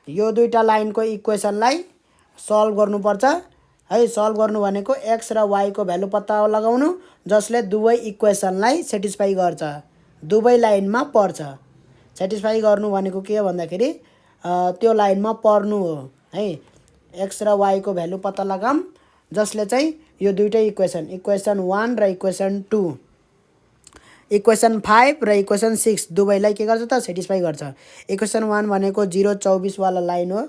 यो दुईटा लाइनको इक्वेसनलाई सल्भ गर्नुपर्छ है। सल्भ गर्नु भनेको x र y को भ्यालु पत्ता लगाउनु जसले दुवै इक्वेसनलाई सेटिस्फाई गर्छ, दुवै लाइनमा पर्छ। सेटिस्फाई गर्नु भनेको के हो भन्दाखेरि त्यो लाइनमा पर्नु हो है। x र y को भ्यालु पत्ता लगाम जसले चाहिँ यो दुईटै इक्वेसन 1 र इक्वेसन 2, इक्वेसन 5 र इक्वेसन 6 दुवैलाई के गर्छ त सेटिस्फाई गर्छ। इक्वेसन 1 भनेको 0 24 वाला लाइन हो,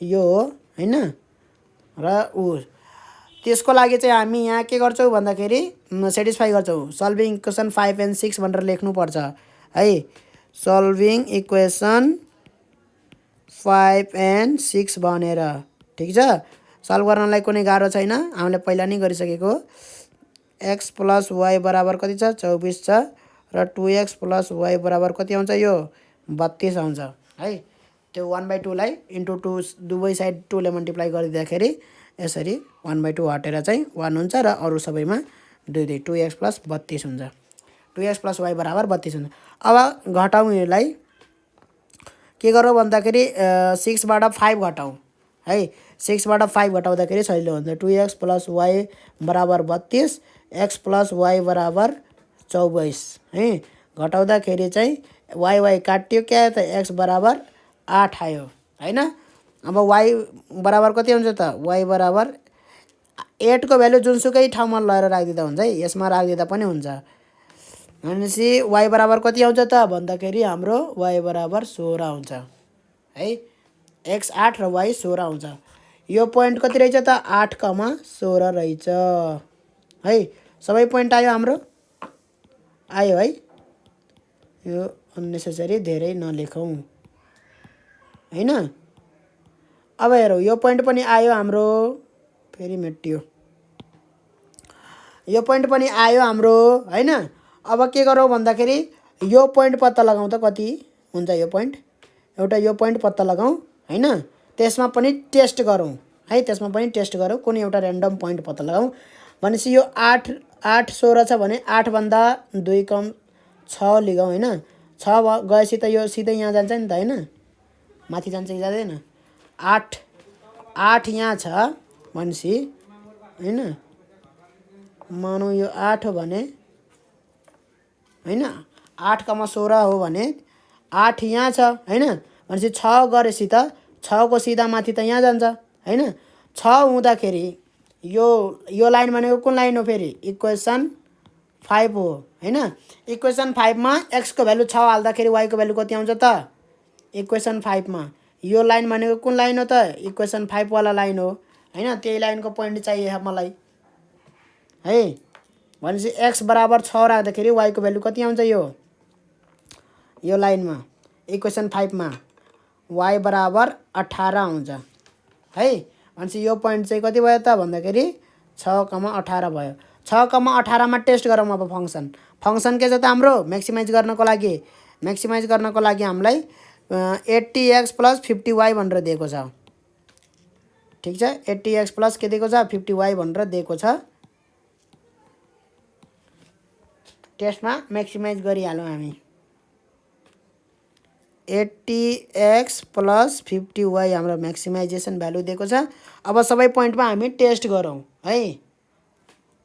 यो हो हैन। र त्यसको लागि चाहिँ हामी यहाँ के गर्छौँ भन्दाखेरि सेटिस्फाई गर्छौँ। सल्भिङ इक्वेसन 5 एन्ड 6 भनेर लेख्नुपर्छ है। सल्भिङ इक्वेसन 5 एन्ड 6 भनेर। ठीक छ, सल्भ गर्नलाई कुनै गाह्रो छैन, हामीले पहिला नै गरिसकेको। x प्लस y बराबर कति छ 24 छ र 2x प्लस y बराबर कति आउँछ यो 32 आउँछ है। त्यो 1/2 लाई इन्टु 2 दुवै साइड 2 ले मल्टिप्लाई गरिदिँदाखेरि यसरी 1/2 हटेर चाहिँ 1 हुन्छ र अरु सबैमा 2x प्लस 32 हुन्छ। 2x प्लस y बराबर 32 हुन्छ। अब घटाउँ, यसलाई के गरौँ भन्दाखेरि 6 बाट 5 घटाउँ है। 6 बाट 5 घटाउँदाखेरि सजिलो हुन्छ। 2x + y = 32, x + y = 24 है। घटाउँदाखेरि चाहिँ y काट्यो क्या त x = 8 आयो हैन। अब y बराबर कति हुन्छ त y बराबर 8 को भ्यालु जुनसुकै ठाउँमा लगेर राखिदिँदा हुन्छ है। यसमा राखिदिँदा पनि हुन्छ। भनेपछि y बराबर कति आउँछ त भन्दाखेरि हाम्रो y बराबर 16 हुन्छ है। x 8 र y 16 आउँछ। यो पोइन्ट कति रहेछ त 8,16 रहेछ है। सबै पोइन्ट आयो हाम्रो, आयो है। यो अननेसेसरी धेरै नलेखौँ हैन। अब हेरौँ यो पोइन्ट पनि आयो हाम्रो, फेरि मेटियो। यो पोइन्ट पनि आयो हाम्रो हैन। अब के गरौँ भन्दाखेरि यो पोइन्ट पत्ता लगाउँ त कति हुन्छ यो पोइन्ट। एउटा यो पोइन्ट पत्ता लगाउँ हैन। त्यसमा पनि टेस्ट गरौँ है। त्यसमा पनि टेस्ट गरौँ, कुनै एउटा र्यान्डम पोइन्ट पत्ता लगाउँ। भनेपछि यो 8 16 छ भने 8 भन्दा 2 कम 6 लिगौँ हैन। 6 गएपछि त यो सिधै यहाँ जान्छ नि त हैन, माथि जान्छ कि जाँदैन। 8 यहाँ छ भनेपछि हैन, मानौँ यो 8 हो भने हैन, 8,16 हो भने 8 यहाँ छ हैन। भनेपछि 6 गरेपछि त 6 को सिधा माथि त यहाँ जान्छ हैन। 6 हुँदाखेरि यो लाइन भनेको कुन लाइन हो फेरि, इक्वेसन 5 हो हैन। इक्वेसन 5 मा x को भ्यालु 6 हाल्दाखेरि y को भ्यालु कति आउँछ त इक्वेसन 5 मा। यो लाइन भनेको कुन लाइन हो त इक्वेसन 5 वाला लाइन हो हैन। त्यही लाइनको पोइन्ट चाहिए मलाई है। भनेपछि x बराबर 6 राख्दाखेरि y को भ्यालु कति आउँछ यो लाइनमा इक्वेसन 5 मा y बराबर 18 आउँछ है। भनेपछि यो पोइन्ट चाहिँ कति भयो त भन्दाखेरि 6,18 भयो। 6,18 मा टेस्ट गरौँ अब फंक्सन के छ त हाम्रो म्याक्सिमाइज गर्नको लागि हामीलाई 80x + 50y भनेर दिएको छ। ठीक छ, 80x + के दिएको छ 50y भनेर दिएको छ। टेस्टमा म्याक्सिमाइज गरिहालौँ हामी। 80x + 50y हाम्रो म्याक्सिमाइजेसन भ्यालु दिएको छ। अब सबै पोइन्टमा हामी टेस्ट गरौँ है।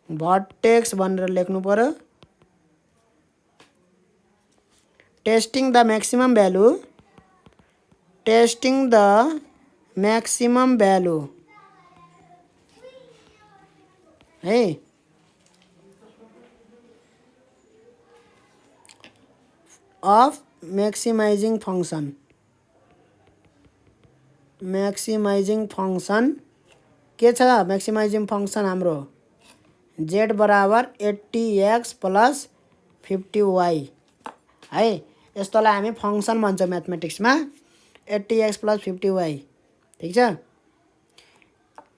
भर्टेक्स भनेर लेख्नु पर्यो। टेस्टिङ द म्याक्सिमम भ्यालु है। अफ म्याक्सिमाइजिङ फंक्सन के छ म्याक्सिमाइजिङ फंक्सन हाम्रो z बराबर 80x + 50y है। यस्तोलाई हामी फंक्सन भन्छौँ म्याथमेटिक्समा 80x + 50y। ठीक छ,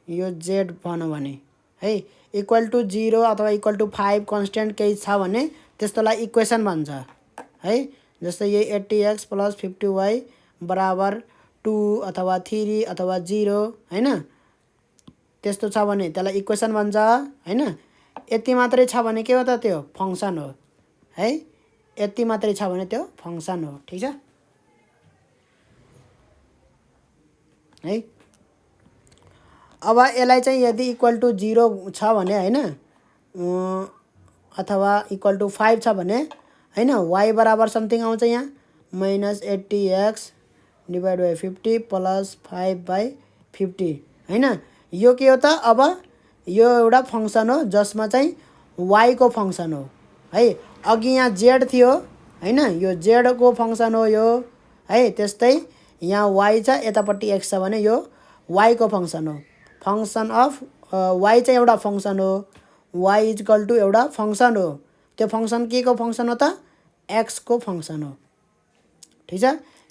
यो z भनौँ भने है = 0 अथवा = 5 कन्स्टेन्ट केही छ भने त्यस्तोलाई इक्वेसन भन्छ है। जस्तै यो 80x + 50y बराबर 2 अथवा 3 अथवा 0 हैन, त्यस्तो छ भने त्यसलाई इक्वेसन भन्छ हैन। यति मात्रै छ भने के हो त त्यो फंक्सन हो है। यति मात्रै छ भने त्यो फंक्सन हो। ठीक छ है। अब यसलाई चाहिँ यदि = 0 छ भने हैन अथवा = 5 छ भने हैन y बराबर समथिङ आउँछ यहाँ -80x / 50 + 5/50 हैन। यो के हो त अब यो एउटा फंक्सन हो जसमा चाहिँ y को फंक्सन हो है। अघि यहाँ z थियो हैन, यो z को फंक्सन हो यो है। त्यस्तै यहाँ y छ, यतापट्टि x छ भने यो y को फंक्सन हो। फंक्सन अफ y चाहिँ एउटा फंक्सन हो, y = एउटा फंक्सन हो। त्यो फंक्सन के को फंक्सन हो त x को फंक्सन हो। ठीक छ,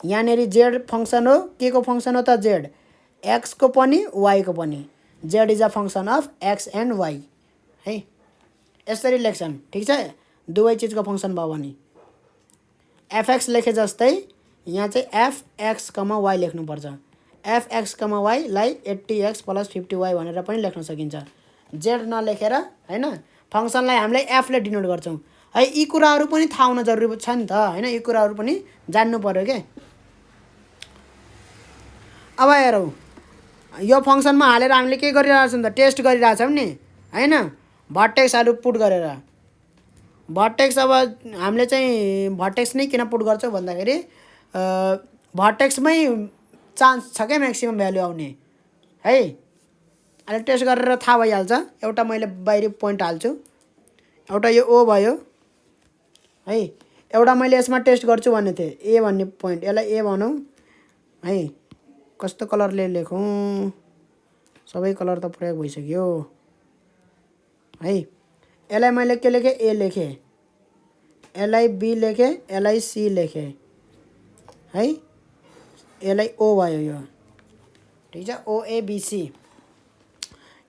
यहाँनेरि z फंक्सन हो, के को फंक्सन हो त z, x को पनि y को पनि। z is a function of x and y है। यसरी लेख्छन्। ठीक छ, दुवै चिजको फंक्सन भयो भने fx लेखे जस्तै यहाँ चाहिँ fx, y लेख्नुपर्छ। fx, y लाई 80x + 50y भनेर पनि लेख्न सकिन्छ z नलेखेर हैन। फंक्सनलाई हामीले f ले डिनोट गर्छौँ है। यी कुराहरू पनि थाहा हुन जरुरी छ नि त हैन, यी कुराहरू पनि जान्नु पर्यो के। अब हेरौँ यो फङ्सनमा हालेर हामीले के गरिरहेको छौँ त टेस्ट गरिरहेछौँ नि हैन भर्टेक्सहरू पुट गरेर भर्टेक्स अब हामीले चाहिँ भर्टेक्स नै किन पुट गर्छौँ भन्दाखेरि भर्टेक्समै चान्स छ क्या म्याक्सिमम भ्यालु आउने है अहिले टेस्ट गरेर थाहा भइहाल्छ एउटा मैले बाहिरी पोइन्ट हाल्छु एउटा यो ओ भयो है एउटा मैले यसमा टेस्ट गर्छु भन्ने थिएँ ए भन्ने पोइन्ट यसलाई ए भनौँ है कस्तो कलरले लेखौँ सबै कलर त प्रयोग भइसक्यो है यसलाई मैले के लेखेँ ए लेखेँ यसलाई बी लेखेँ यसलाई सी लेखेँ है यसलाई ओ भयो यो ठिक छ ओएबिसी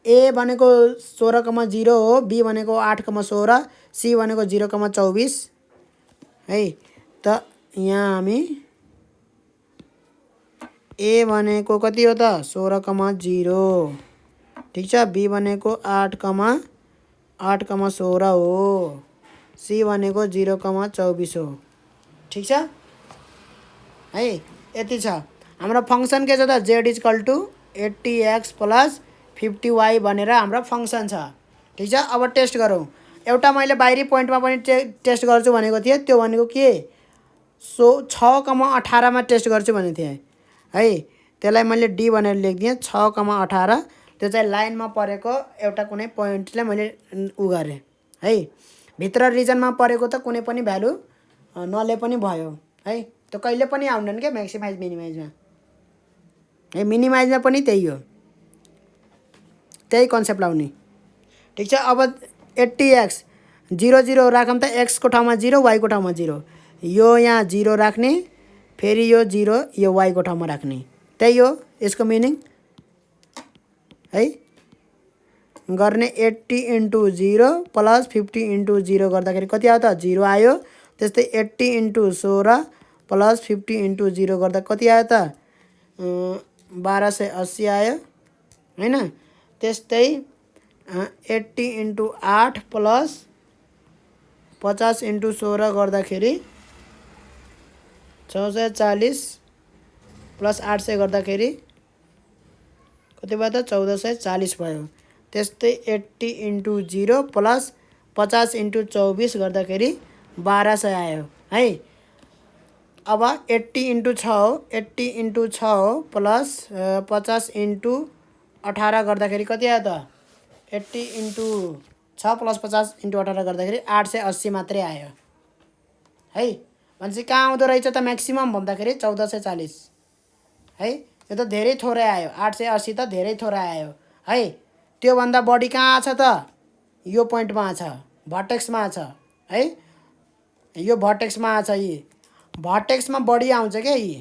ए भनेको 16,0 हो बी भनेको 8,16 सी भनेको 0,24 है त यहाँ हामी ए भनेको कति हो त 16,0 ठिक छ बी भनेको 8,16 हो सी भनेको 0,24 हो ठिक छ है यति छ हाम्रो फङ्सन के छ त z = 80x + 50y भनेर हाम्रो फङ्सन छ ठिक छ अब टेस्ट गरौँ एउटा मैले बाहिरी पोइन्टमा पनि टेस्ट गर्छु भनेको थिएँ त्यो भनेको के 6,18 मा टेस्ट गर्छु भनेको थिएँ है त्यसलाई मैले डी भनेर लेखिदिएँ 6,18 त्यो चाहिँ लाइनमा परेको एउटा कुनै पोइन्टलाई मैले उ गरेँ है भित्र रिजनमा परेको त कुनै पनि भ्यालु नले पनि भयो है त्यो कहिले पनि आउँदैन क्या म्याक्सिमाइज मिनिमाइजमा है मिनिमाइजमा पनि त्यही हो त्यही कन्सेप्ट लाउने ठिक छ अब 80x 0 राखौँ त x को ठाउँमा 0 y को ठाउँमा 0 यो यहाँ 0 राख्ने फेरि यो 0 यो y को ठाउँमा राख्ने त्यही हो यसको मिनिङ है गर्ने 80 × 0 + 50 × 0 गर्दाखेरि कति आयो त 0 आयो त्यस्तै 80 × 16 + 50 × 0 गर्दा कति आयो त 1280 आयो हैन त्यस्तै 80 × 8 + 50 × 16 गर्दाखेरि 640 + 800 गर्दाखेरि कति भयो त 1440 भयो त्यस्तै 80 × 0 + 50 × 24 गर्दाखेरि 1200 आयो है अब 80 × 6 हो 80 × 6 हो प्लस 50 × 18 गर्दाखेरि कति आयो त 80 × 6 + 50 × 18 गर्दाखेरि 880 मात्रै आयो है भनेपछि कहाँ आउँदो रहेछ त म्याक्सिमम भन्दाखेरि 1440 है यो त धेरै थोरै आयो 880 त धेरै थोरै आयो है त्योभन्दा बढी कहाँ छ त यो पोइन्टमा छ भर्टेक्समा छ है यो भर्टेक्समा छ यी भर्टेक्समा बढी आउँछ क्या यी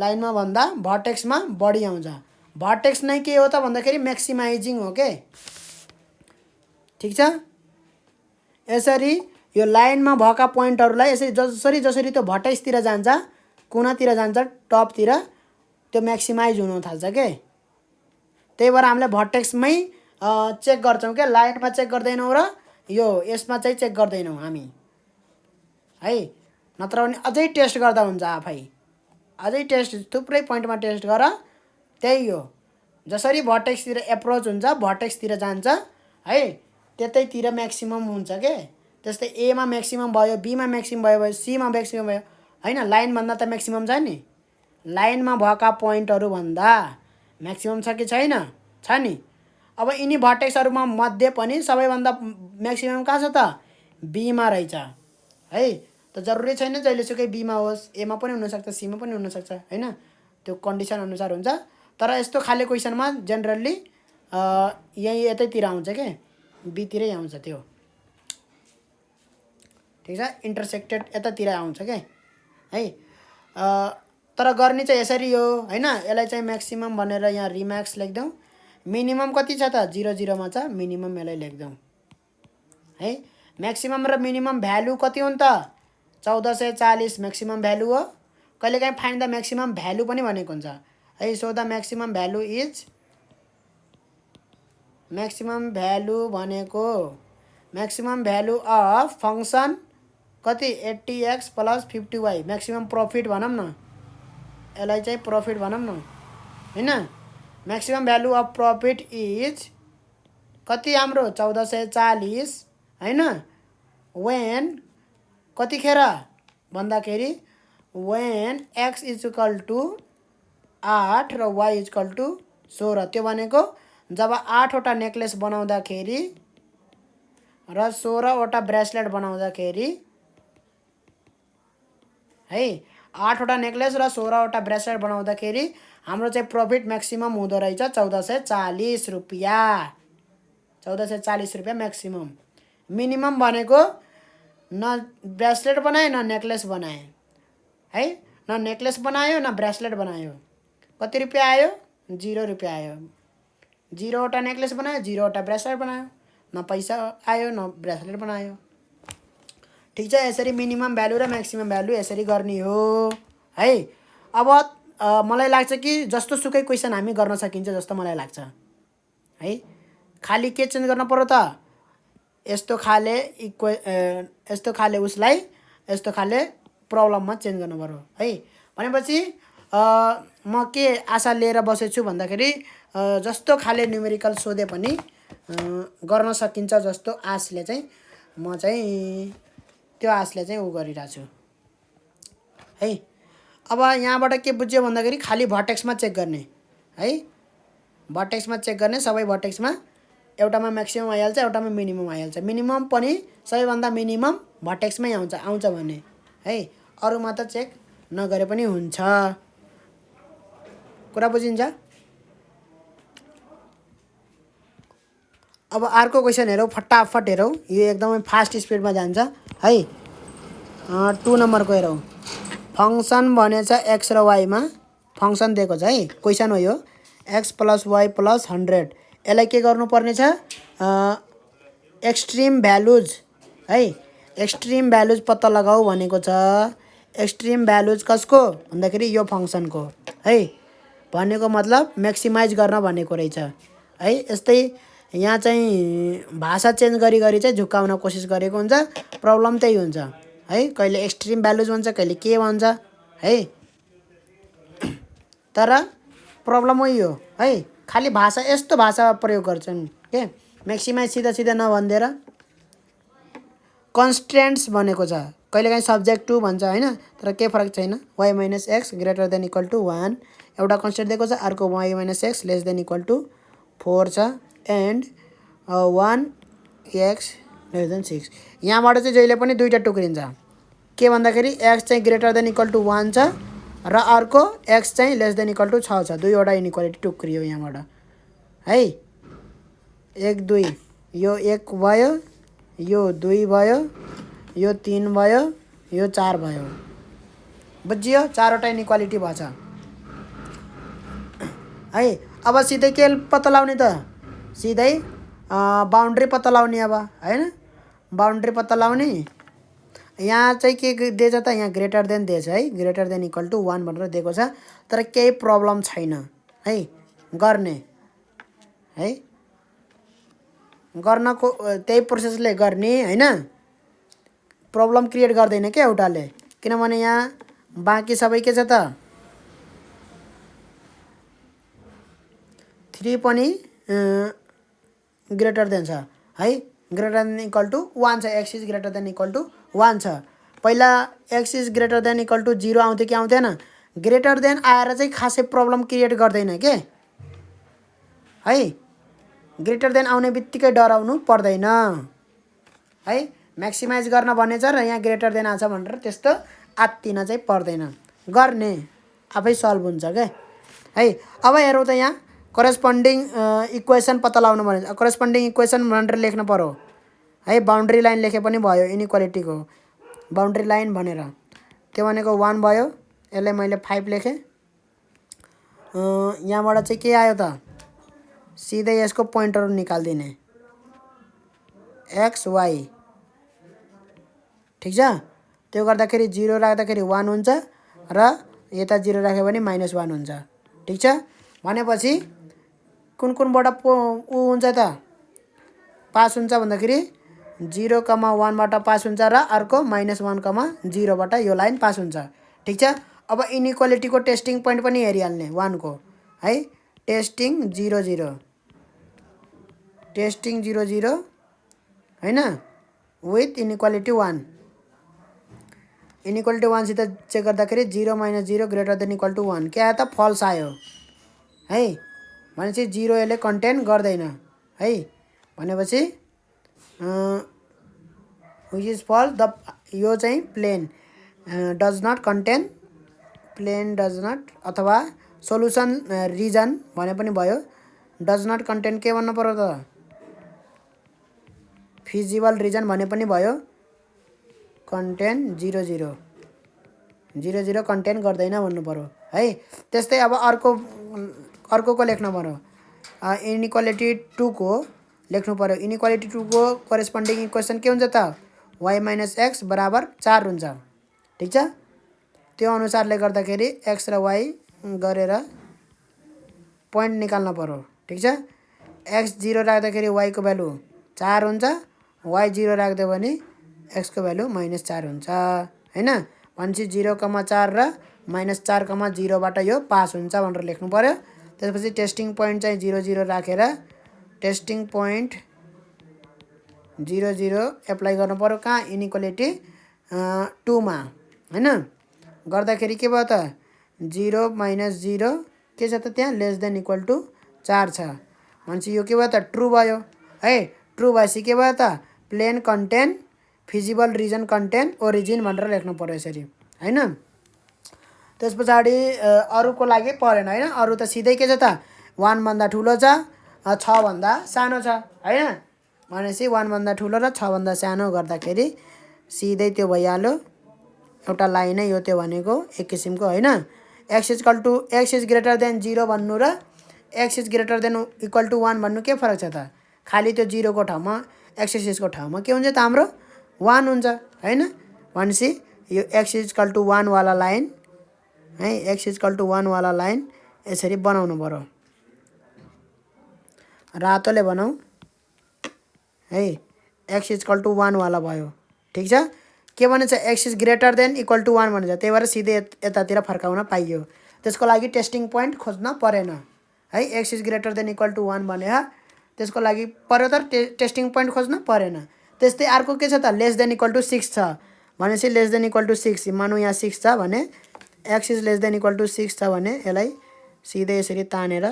लाइनमा भन्दा भर्टेक्समा बढी आउँछ भर्टेक्स नै के हो त भन्दाखेरि म्याक्सिमाइजिङ हो के ठिक छ यसरी यो लाइनमा भएका पोइन्टहरूलाई यसरी जसरी त्यो भर्टेक्सतिर जान्छ कुनातिर जान्छ टपतिर त्यो म्याक्सिमाइज हुन थाल्छ के त्यही भएर हामीले भर्टेक्समै चेक गर्छौँ क्या लाइनमा चेक गर्दैनौँ र यो यसमा चाहिँ चेक गर्दैनौँ हामी है नत्र भने अझै टेस्ट गर्दा हुन्छ आफै अझै टेस्ट थुप्रै पोइन्टमा टेस्ट गर त्यही हो जसरी भर्टेक्सतिर एप्रोच हुन्छ भर्टेक्सतिर जान्छ है त्यतैतिर म्याक्सिमम हुन्छ के त्यस्तै एमा म्याक्सिमम भयो बीमा म्याक्सिमम भयो सीमा म्याक्सिमम भयो हैन लाइनभन्दा त म्याक्सिमम छ नि लाइनमा भएका पोइन्टहरू भन्दा म्याक्सिमम छ कि छैन छ नि अब यिनी भर्टेक्सहरूमा मध्ये पनि सबैभन्दा म्याक्सिमम कहाँ छ त बीमा रहेछ है त जरुरी छैन जहिलेसुकै बीमा होस् एमा पनि हुनसक्छ सीमा पनि हुनसक्छ हैन त्यो कन्डिसन अनुसार हुन्छ तर यस्तो खाले क्वेसनमा जेनरली यही यतैतिर आउँछ के बीतिरै आउँछ त्यो ठिक छ इन्टरसेक्टेड यतातिर आउँछ के है तर गर्ने चाहिँ यसरी हो हैन यसलाई चाहिँ म्याक्सिमम भनेर यहाँ रिम्याक्स लेख्दौँ मिनिमम कति छ त 0 मा छ मिनिमम यसलाई लेख्दौँ है म्याक्सिमम र मिनिमम भ्यालु कति हुन् त 1440 म्याक्सिमम भ्यालु हो कहिलेकाहीँ फाइन्ड द म्याक्सिमम भ्यालु पनि भनेको हुन्छ है so the maximum value is maximum value भनेको म्याक्सिमम भ्यालु अफ फङ्सन कति 80x + 50y म्याक्सिमम प्रफिट भनौँ न यसलाई चाहिँ प्रफिट भनौँ न हैन maximum value of profit is कति हाम्रो 1440 हैन when कतिखेर भन्दाखेरि when x is equal to 8 र y इज इक्वल टु 16 त्यो भनेको जब 8 वटा नेकलेस बनाउँदाखेरि र 16 वटा ब्रेसलेट बनाउँदाखेरि है 8 वटा नेकलेस र 16 वटा ब्रेसलेट बनाउँदाखेरि हाम्रो चाहिँ प्रफिट म्याक्सिमम हुँदो रहेछ 1440 रुपैयाँ 1440 रुपैयाँ म्याक्सिमम मिनिमम भनेको न ब्रेसलेट बनाए न नेकलेस बनाए है न नेकलेस बनायो न ब्रेसलेट बनायो कति रुपैयाँ आयो 0 रुपैयाँ आयो 0 वटा नेकलेस बनायो 0 वटा ब्रेसलेट बनायो न पैसा आयो न ब्रेसलेट बनायो ठीक छ यसरी मिनिमम भ्यालु र म्याक्सिमम भ्यालु यसरी गर्ने हो है अब मलाई लाग्छ कि जस्तो सुकै क्वेशन हामी गर्न सकिन्छ जस्तो मलाई लाग्छ है खाली के चेन्ज गर्न पर्यो त यस्तो खाले उसलाई यस्तो खाले प्रब्लममा चेन्ज गर्नु पर्यो है भनेपछि म के आशा लिएर बसेछु भन्दाखेरि जस्तो खाले न्युमेरिकल सोधे पनि गर्न सकिन्छ जस्तो आशले चाहिँ म चाहिँ त्यो आशले चाहिँ उ गरिरहेको छु है अब यहाँबाट के बुझ्यो भन्दाखेरि खाली भर्टेक्समा चेक गर्ने है भर्टेक्समा चेक गर्ने सबै भर्टेक्समा एउटामा म्याक्सिमम आइहाल्छ एउटामा मिनिमम आइहाल्छ मिनिमम पनि सबैभन्दा मिनिमम भर्टेक्समै आउँछ भने है अरूमा त चेक नगरे पनि हुन्छ कुरा बुझिन्छ अब अर्को क्वेशन हेरौँ फटाफट हेरौँ यो एकदमै फास्ट स्पिडमा जान्छ है 2 नम्बरको हेरौँ फंक्सन भनेछ x र y मा फंक्सन दिएको छ है क्वेशन हो यो x + y + 100 यसलाई के गर्नुपर्ने छ एक्सट्रिम भ्यालुज है एक्सट्रिम भ्यालुज पत्ता लगाऊ भनेको छ एक्सट्रिम भ्यालुज कसको भन्दाखेरि यो फंक्सनको है भनेको मतलब म्याक्सिमाइज गर्न भनेको रहेछ है यस्तै यहाँ चाहिँ भाषा चेन्ज गरी चाहिँ झुकाउन कोसिस गरेको हुन्छ प्रब्लम त्यही हुन्छ है कहिले एक्सट्रिम भ्यालुज भन्छ कहिले के भन्छ है तर प्रब्लम हो यो है खाली भाषा यस्तो भाषा प्रयोग गर्छन् के म्याक्सिमाइज सिधा नभन्देर कन्स्ट्रेन्ट्स भनेको छ कहिलेकाहीँ सब्जेक्ट टु भन्छ हैन तर के फरक छैन y - x > 1 एउटा कन्स्ट्रेन्ट दिएको छ अर्को y - x <= 4 छ एन्ड 1x < 6 यहाँबाट चाहिँ जहिले पनि दुईटा टुक्रिन्छ के भन्दाखेरि x चाहिँ <= 1 छ र अर्को x चाहिँ <= 6 छ दुईवटा इनइक्वालिटी टुक्रियो यहाँबाट है 1 2 यो 1 भयो यो 2 भयो यो 3 भयो यो 4 भयो बुझियो चारवटा इनइक्वालिटी भछ है अब सिधै के पत्ता लगाउने त सिधै बाउन्ड्री पत्ता लगाउने अब हैन बाउन्ड्री पत्ता लगाउने यहाँ चाहिँ के दिएछ त यहाँ ग्रेटर देन दिएछ है ग्रेटर देन इक्वल टु 1 भनेर दिएको छ तर केही प्रब्लम छैन है गर्ने है गर्नको त्यही प्रोसेसले गर्ने हैन प्रब्लम क्रिएट गर्दैन के एउटाले किनभने यहाँ बाँकी सबै के छ त 3 पनि ग्रेटर देन छ है ग्रेटर देन इक्वल टु 1 छ x is greater than equal to 1 छ पहिला x is greater than equal to 0 आउँथ्यो कि आउँथेन ग्रेटर देन आएर चाहिँ खासै प्रब्लम क्रिएट गर्दैन के है ग्रेटर देन आउने बित्तिकै डराउनु पर्दैन है म्याक्सिमाइज गर्न भनेछ र यहाँ ग्रेटर देन आछ भनेर त्यस्तो आत्तिन चाहिँ पर्दैन गर्ने आफै सल्भ हुन्छ के है अब हेरौँ त यहाँ करेस्पोन्डिङ इक्वेसन पत्ता लगाउनु भनेछ करेस्पोन्डिङ इक्वेसन भनेर लेख्न पर्यो है बाउन्ड्री लाइन लेखे पनि भयो इनइक्वालिटीको बाउन्ड्री लाइन भनेर त्यो भनेको 1 भयो यसलाई मैले 5 लेखेँ यहाँबाट चाहिँ के आयो त सिधै यसको पोइन्टहरु निकाल्दिने x y ठीक छ त्यो गर्दाखेरि 0 राख्दाखेरि 1 हुन्छ र यता 0 राख्यो भने -1 हुन्छ ठीक छ भनेपछि कुनबाट उ हुन्छ त पास हुन्छ भन्दाखेरि 0, 1 बाट पास हुन्छ र अर्को -1, 0 बाट यो लाइन पास हुन्छ ठीक छ अब इनइक्वालिटी को टेस्टिङ पोइन्ट पनि हेरिहाल्ने 1 को है टेस्टिङ 00 टेस्टिङ 00 हैन विथ इनइक्वालिटी 1 इनइक्वालिटी 1 सित चेक गर्दाखेरि 0 - 0 ग्रेटर देन इक्वल टु 1 के आयो त फल्स आयो है भनेपछि 0 यसले कन्टेन गर्दैन है भनेपछि विच इज फल्स द यो चाहिँ plane does not contain plane does not अथवा सोलुसन रिजन भने पनि भयो डज नट कन्टेन के भन्नु पर्यो त फिजिबल रिजन भने पनि भयो कन्टेन 00 00 कन्टेन गर्दैन भन्नु पर्यो है त्यस्तै अब अर्को लेख्नु पर्यो इनइक्वालिटी 2 को लेख्नु पर्यो इनइक्वालिटी 2 को करेस्पोन्डिङ इक्वेसन के हुन्छ त y - x बराबर 4 हुन्छ ठीक छ त्यो अनुसारले गर्दाखेरि x र y गरेर पोइन्ट निकाल्न पर्यो ठीक छ x 0 राख्दाखेरि y को भ्यालु 4 हुन्छ y 0 राख्दियो भने x को भ्यालु -4 हुन्छ हैन भनेपछि 0,4 र -4,0 बाट यो पास हुन्छ भनेर लेख्नु पर्यो त्यसपछि टेस्टिङ पोइन्ट चाहिँ 00 राखेर टेस्टिङ पोइन्ट 00 एप्लाई गर्नु पर्यो कहाँ इनइक्वालिटी 2 मा हैन गर्दाखेरि के भयो त 0 - 0 के छ त त्यहाँ लेस देन इक्वल टु 4 छ भनेपछि यो के भयो त ट्रु भयो है ट्रु भएपछि के भयो त plane contain feasible region contain origin भनेर लेख्नु पर्यो यसरी हैन त्यस पछाडी अरुको लागि परेन हैन अरु त सिधै के छ त 1 भन्दा ठुलो छ 6 भन्दा सानो छ हैन भनेपछि 1 भन्दा ठुलो र 6 भन्दा सानो गर्दाखेरि सिधै त्यो भइहाल्यो एउटा लाइन यो त्यो भनेको एक किसिमको हैन x इज ग्रेटर देन 0 भन्नु र x is greater than equal to 1 भन्नु के फरक छ त खाली त्यो 0 को ठाउँमा x को ठाउँमा के हुन्छ त हाम्रो 1 हुन्छ हैन भनेपछि यो x इज इक्वल टु 1 वाला लाइन है x इज इक्वल टु 1 वाला लाइन यसरी बनाउनु पर्यो रातोले बनाऊ है x इज इक्वल टु 1 वाला भयो ठीक छ के भन्छ x is greater than equal to 1 भन्छ त्यही भएर सिधै यतातिर फर्काउन पाइयो त्यसको लागि टेस्टिङ पोइन्ट खोज्न परेन है x is greater than equal to 1 भने त्यसको लागि पर्यो त टेस्टिङ पोइन्ट खोज्न परेन त्यस्तै अर्को के छ त लेस देन इक्वल टु 6 छ भनेपछि लेस देन इक्वल टु 6 मानौ यहाँ 6 छ भने x is less than equal to 6 छ भने यसलाई सिधै यसरी तानेर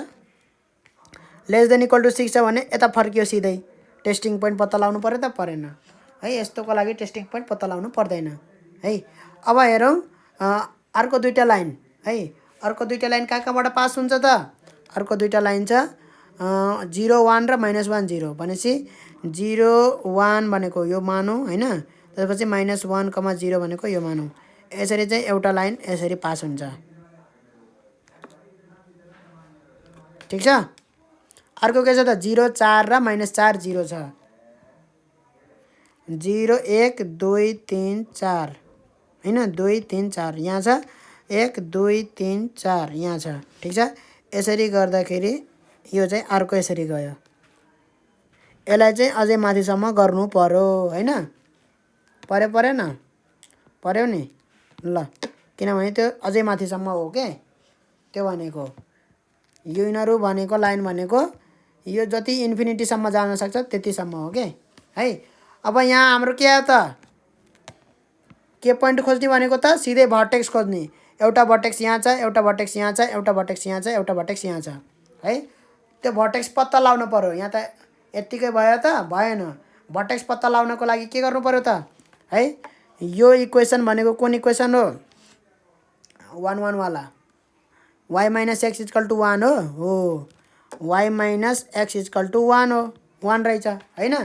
लेस देन इक्वल टु 6 छ भने यता फर्कियो सिधै टेस्टिङ पोइन्ट पत्ता लगाउनु पर्यो त परेन है यस्तोको लागि टेस्टिङ पोइन्ट पत्ता लगाउनु पर्दैन है अब हेरौँ अर्को दुईटा लाइन है अर्को दुईटा लाइन कहाँबाट पास हुन्छ त अर्को दुईटा लाइन छ 0 1 र -1 0 भनेपछि 0 1 भनेको यो मानौ हैन त्यसपछि -1,0 भनेको यो मानौ यसरी चाहिँ एउटा लाइन यसरी पास हुन्छ ठीक छ अर्को के छ त 0 4 र -4 0 छ 0 1 2 3 4 हैन 2 3 4 यहाँ छ 1 2 3 4 यहाँ छ ठीक छ यसरी गर्दाखेरि यो चाहिँ अर्को यसरी गयो यसलाई चाहिँ अझै माथिसम्म गर्नु पर्यो हैन परेन पर्यो नि ल किनभने त्यो अझै माथिसम्म हो के त्यो भनेको यो यिनीहरू भनेको लाइन भनेको यो जति इन्फिनिटी सम्म जान सक्छ त्यतिसम्म हो के है अब यहाँ हाम्रो के आयो त के पोइन्ट खोज्ने भनेको त सिधै भर्टेक्स खोज्ने एउटा भर्टेक्स यहाँ छ एउटा भर्टेक्स यहाँ छ एउटा भर्टेक्स यहाँ छ एउटा भर्टेक्स यहाँ छ है त्यो भर्टेक्स पत्ता लगाउनु पर्यो यहाँ त यतिकै भयो त भएन भर्टेक्स पत्ता लगाउनको लागि के गर्नु पर्यो त है यो इक्वेसन भनेको कुन इक्वेसन हो 1 1 वाला y - x = 1 हो y - x = 1 हो 1 रहेछ हैन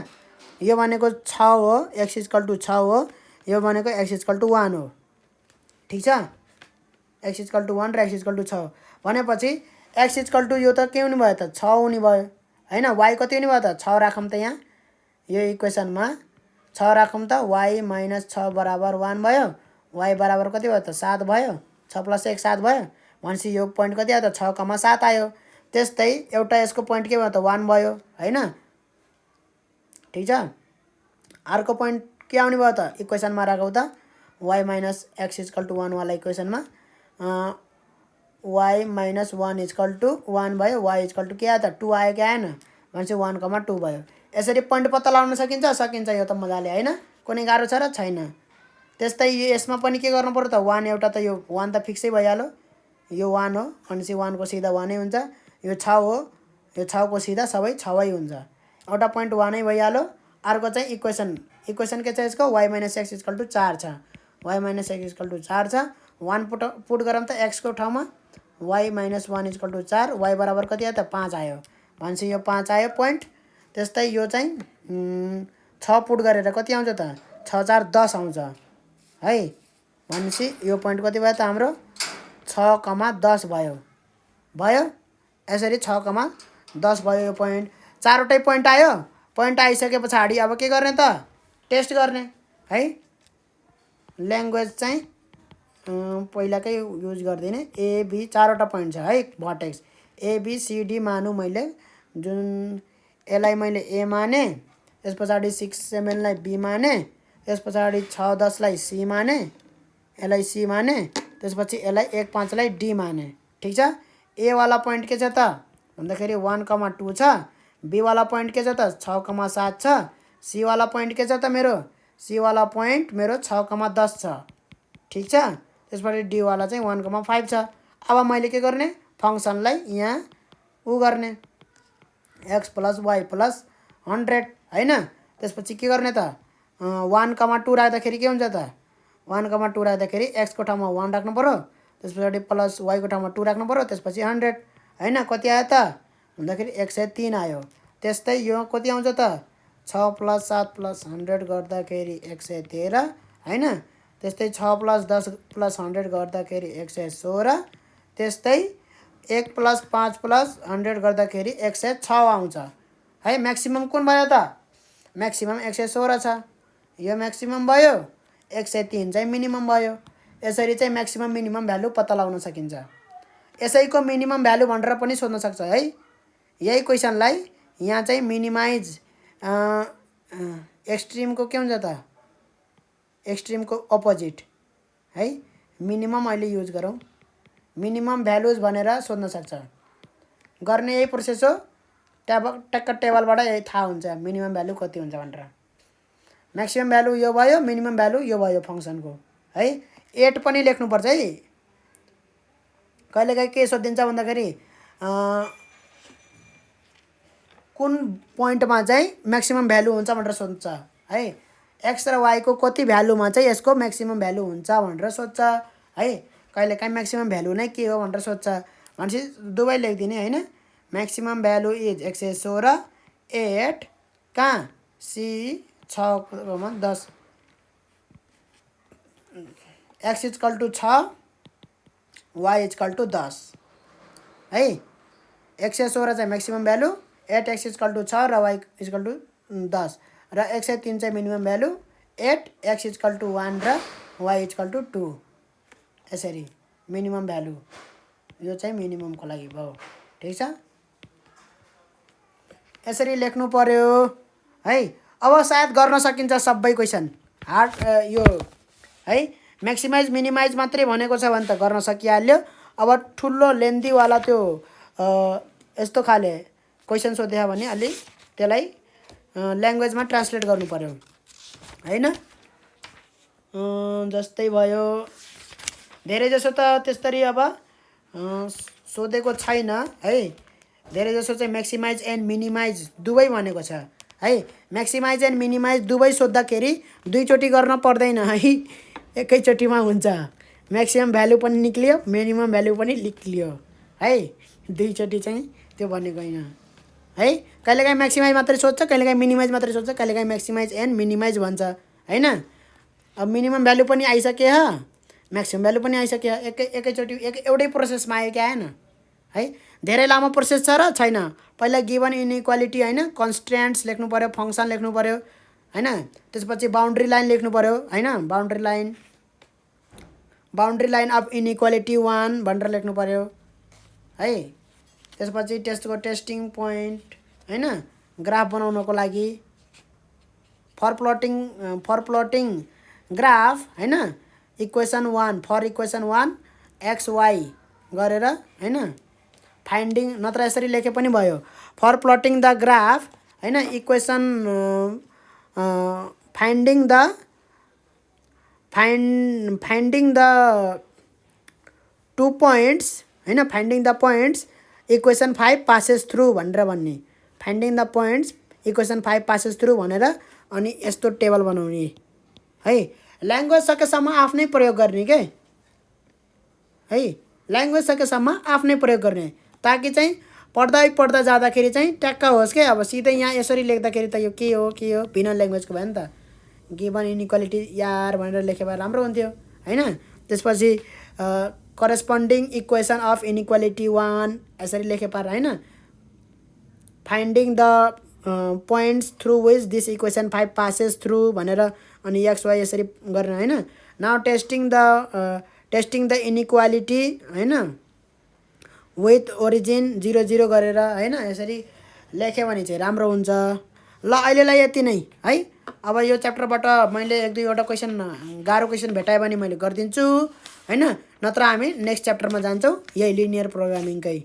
यो भनेको 6 हो x = 6 हो यो भनेको x = 1 हो ठीक छ x = 1 र x = 6 भनेपछि x = यो त के हुने भयो त 6 हुने भयो हैन y कति हुने भयो त 6 राखौँ त यहाँ यो इक्वेसनमा 6 राखौँ त y - 6 बराबर 1 भयो y बराबर कति भयो त 7 भयो 6 + 1 7 भयो भनेपछि यो पोइन्ट कति आयो त 6,7 आयो त्यस्तै एउटा यसको पोइन्ट के भयो त 1 भयो हैन ठीक छ अर्को पोइन्ट के आउने भयो त इक्वेसनमा राखौ त y - x = 1 वाला इक्वेसनमा वाई माइनस 1 इक्वल टू 1 भयो, वाई इक्वल टू के आयो त 2 आयो कि आएन भनेपछि 1,2 भयो। यसरी पोइन्ट पत्ता लगाउन सकिन्छ सकिन्छ यो त मजाले हैन, कुनै गाह्रो छ र छैन। त्यस्तै यसमा पनि के गर्नु पर्यो त 1 एउटा त यो 1 त फिक्सै भइहाल्यो, यो 1 हो भनेपछि 1 को सिधा 1 नै हुन्छ। यो 6 हो, यो 6 को सिधा सबै 6 नै हुन्छ। एउटा पोइन्ट 1 नै भइहाल्यो। अर्को चाहिँ इक्वेसन के छ यसको y - x = 4 छ, y - x = 4 छ। 1 पुट गरौँ त x को ठाउँमा y - 1 = 4, y बराबर कति आयो त 5 आयो भनेपछि यो 5 आयो पोइन्ट। त्यस्तै यो चाहिँ 6 पुट गरेर कति आउँछ त 6 4 10 आउँछ है भनेपछि यो पोइन्ट कति भयो त हाम्रो 6,10 भयो। यसरी 6,10 भयो यो पोइन्ट। चारवटै पोइन्ट आयो। पोइन्ट आइसके पछाडि अब के गर्ने त टेस्ट गर्ने है। ल्याङ्ग्वेज चाहिँ पहिलाकै युज गर्दिनँ। एबी चारवटा पोइन्ट छ है भर्टेक्स एबीसीडी मानु मैले, जुन यसलाई मैले ए माने, त्यस पछाडि 6 7 लाई बी माने, त्यस पछाडि 6 10 लाई सी माने, यसलाई सी माने, त्यसपछि यसलाई 1 5 लाई डी माने। ठिक छ। ए वाला पोइन्ट के छ त भन्दाखेरि 1,2 छ, बी वाला पोइन्ट के छ त 6,7 छ, सी वाला पोइन्ट के छ त मेरो सी वाला पोइन्ट मेरो 6,10 छ। ठिक छ। त्यसपछि डी वाला चाहिँ 1,5 छ। अब मैले के गर्ने फंक्सनलाई यहाँ उ गर्ने x + y + 100 हैन। त्यसपछि के गर्ने त 1,2 राख्दाखेरि के हुन्छ त 1,2 राख्दाखेरि x को ठाउँमा 1 राख्नु पर्यो, त्यसपछि प्लस y को ठाउँमा 2 राख्नु पर्यो, त्यसपछि 100 हैन। कति आयो त भन्दाखेरि 103 आयो। त्यस्तै यो कति आउँछ त 6 + 7 + 100 गर्दाखेरि 113 हैन। त्यस्तै 6 + 10 + 100 गर्दाखेरि 116, त्यस्तै 1 + 5 + 100 गर्दाखेरि 106 आउँछ है। म्याक्सिमम कुन भयो त म्याक्सिमम 116 छ, यो म्याक्सिमम भयो, 103 चाहिँ मिनिमम भयो। यसरी चाहिँ म्याक्सिमम मिनिमम भ्यालु पत्ता लगाउन सकिन्छ। यसैको मिनिमम भ्यालु भनेर पनि सोध्न सक्छ है। यही क्वेसनलाई यहाँ चाहिँ मिनिमाइज एक्सट्रिमको के हुन्छ त एक्सट्रिमको अपोजिट है, मिनिमम अहिले युज गरौँ। मिनिमम भ्यालुज भनेर सोध्न सक्छ। गर्ने यही प्रोसेस हो। टक्क टेबलबाट यही थाहा हुन्छ मिनिमम भ्यालु कति हुन्छ भनेर। म्याक्सिमम भ्यालु यो भयो, मिनिमम भ्यालु यो भयो फंक्सनको है। 8 पनि लेख्नुपर्छ है। कहिलेकाहीँ के सोधिन्छ भन्दाखेरि कुन पोइन्टमा चाहिँ म्याक्सिमम भ्यालु हुन्छ भनेर सोध्छ है। x र y को कति भ्यालुमा चाहिँ यसको म्याक्सिमम भ्यालु हुन्छ भनेर सोध्छ है। कहिलेकाहीँ म्याक्सिमम भ्यालु नै के हो भनेर सोध्छ भनेपछि दुवै लेखिदिने हैन। म्याक्सिमम भ्यालु इज 116, 8 कहाँ सी 6,10, x = 6, y = 10 है। 116 चाहिँ म्याक्सिमम भ्यालु, 8x = 6 र y = 10 र 103 चाहिँ मिनिमम भ्यालु, 8 x = 1 र y = 2। यसरी मिनिमम भ्यालु यो चाहिँ मिनिममको लागि भयो। ठिक छ। यसरी लेख्नु पर्यो है। अब सायद गर्न सकिन्छ सबै क्वेसन हार्ड यो है। म्याक्सिमाइज मिनिमाइज मात्रै भनेको छ भने त गर्न सकिहाल्यो। अब ठुलो लेन्दी वाला त्यो यस्तो खाले क्वेसन सोध्यो भने अलि त्यसलाई ल्याङ्ग्वेजमा ट्रान्सलेट गर्नु पर्यो हैन। जस्तै भयो धेरै जसो त त्यस्तरी अब सोधेको छैन है। धेरै जसो चाहिँ म्याक्सिमाइज एन्ड मिनिमाइज दुवै भनेको छ है। म्याक्सिमाइज एन्ड मिनिमाइज दुवै सोद्धाखेरि दुईचोटि गर्न पर्दैन है, एकैचोटिमा हुन्छ। म्याक्सिमम भ्यालु पनि निक्लियो, मिनिमम भ्यालु पनि निक्लियो है। दुईचोटि चाहिँ त्यो भनेको हैन है। कहिलेकाहीँ म्याक्सिमाइज मात्रै सोध्छ, कहिलेकाहीँ मिनिमाइज मात्रै सोध्छ, कहिलेकाहीँ म्याक्सिमाइज एन्ड मिनिमाइज भन्छ हैन। अब मिनिमम भ्यालु पनि आइसक्यो, म्याक्सिमम भ्यालु पनि आइसक्यो। एकैचोटि एउटै प्रोसेसमा आयो कि आएन है। धेरै लामो प्रोसेस छ र छैन। पहिला गिभन इनइक्वालिटी हैन, कन्स्ट्रेन्ट्स लेख्नु पर्यो, फंक्सन लेख्नु पर्यो हैन। त्यसपछि बाउन्ड्री लाइन लेख्नु पर्यो हैन। बाउन्ड्री लाइन अफ इनइक्वालिटी 1 भनेर लेख्नु पर्यो है। त्यसपछि टेस्टको टेस्टिङ पोइन्ट हैन, ग्राफ बनाउनको लागि फर प्लटिङ ग्राफ हैन। Equation 1 for equation 1 x y गरेर हैन फाइन्डिङ नत्र यसरी लेखे पनि भयो फर प्लटिङ द ग्राफ हैन इक्वेसन फाइन्डिङ द 2 पोइन्ट्स हैन finding the points equation 5 passes through भनेर भन्ने finding the points equation 5 passes through भनेर अनि यस्तो टेबल बनाउने है ल्याङ्ग्वेज सकेसम्म आफ्नै प्रयोग गर्ने के है ल्याङ्ग्वेज सकेसम्म आफ्नै प्रयोग गर्ने ताकि चाहिँ पढ्दा जाँदाखेरि चाहिँ ट्याक्क होस् के अब सिधै यहाँ यसरी लेख्दाखेरि त यो के हो भिन्न ल्याङ्ग्वेजको भयो नि त गिभन इनइक्वालिटी यार भनेर लेखे भए राम्रो हुन्थ्यो हैन त्यसपछि करेस्पोन्डिङ इक्वेसन अफ इनइक्वालिटी 1 यसरी लेखे पार हैन finding the points through which this equation 5 passes through भनेर अनि एक्स वाई यसरी गर्ने हैन नाउ टेस्टिङ द इनइक्वालिटी हैन विथ ओरिजिन 0 0 गरेर हैन यसरी लेख्यो भने चाहिँ राम्रो हुन्छ ल अहिलेलाई यति नै है अब यो च्याप्टरबाट मैले 1 2 वटा क्वेशन गाह्रो क्वेशन भेटाए भने मैले गरिदिन्छु हैन नत्र हामी नेक्स्ट च्याप्टरमा जान्छौँ यही लिनियर प्रोग्रामिङकै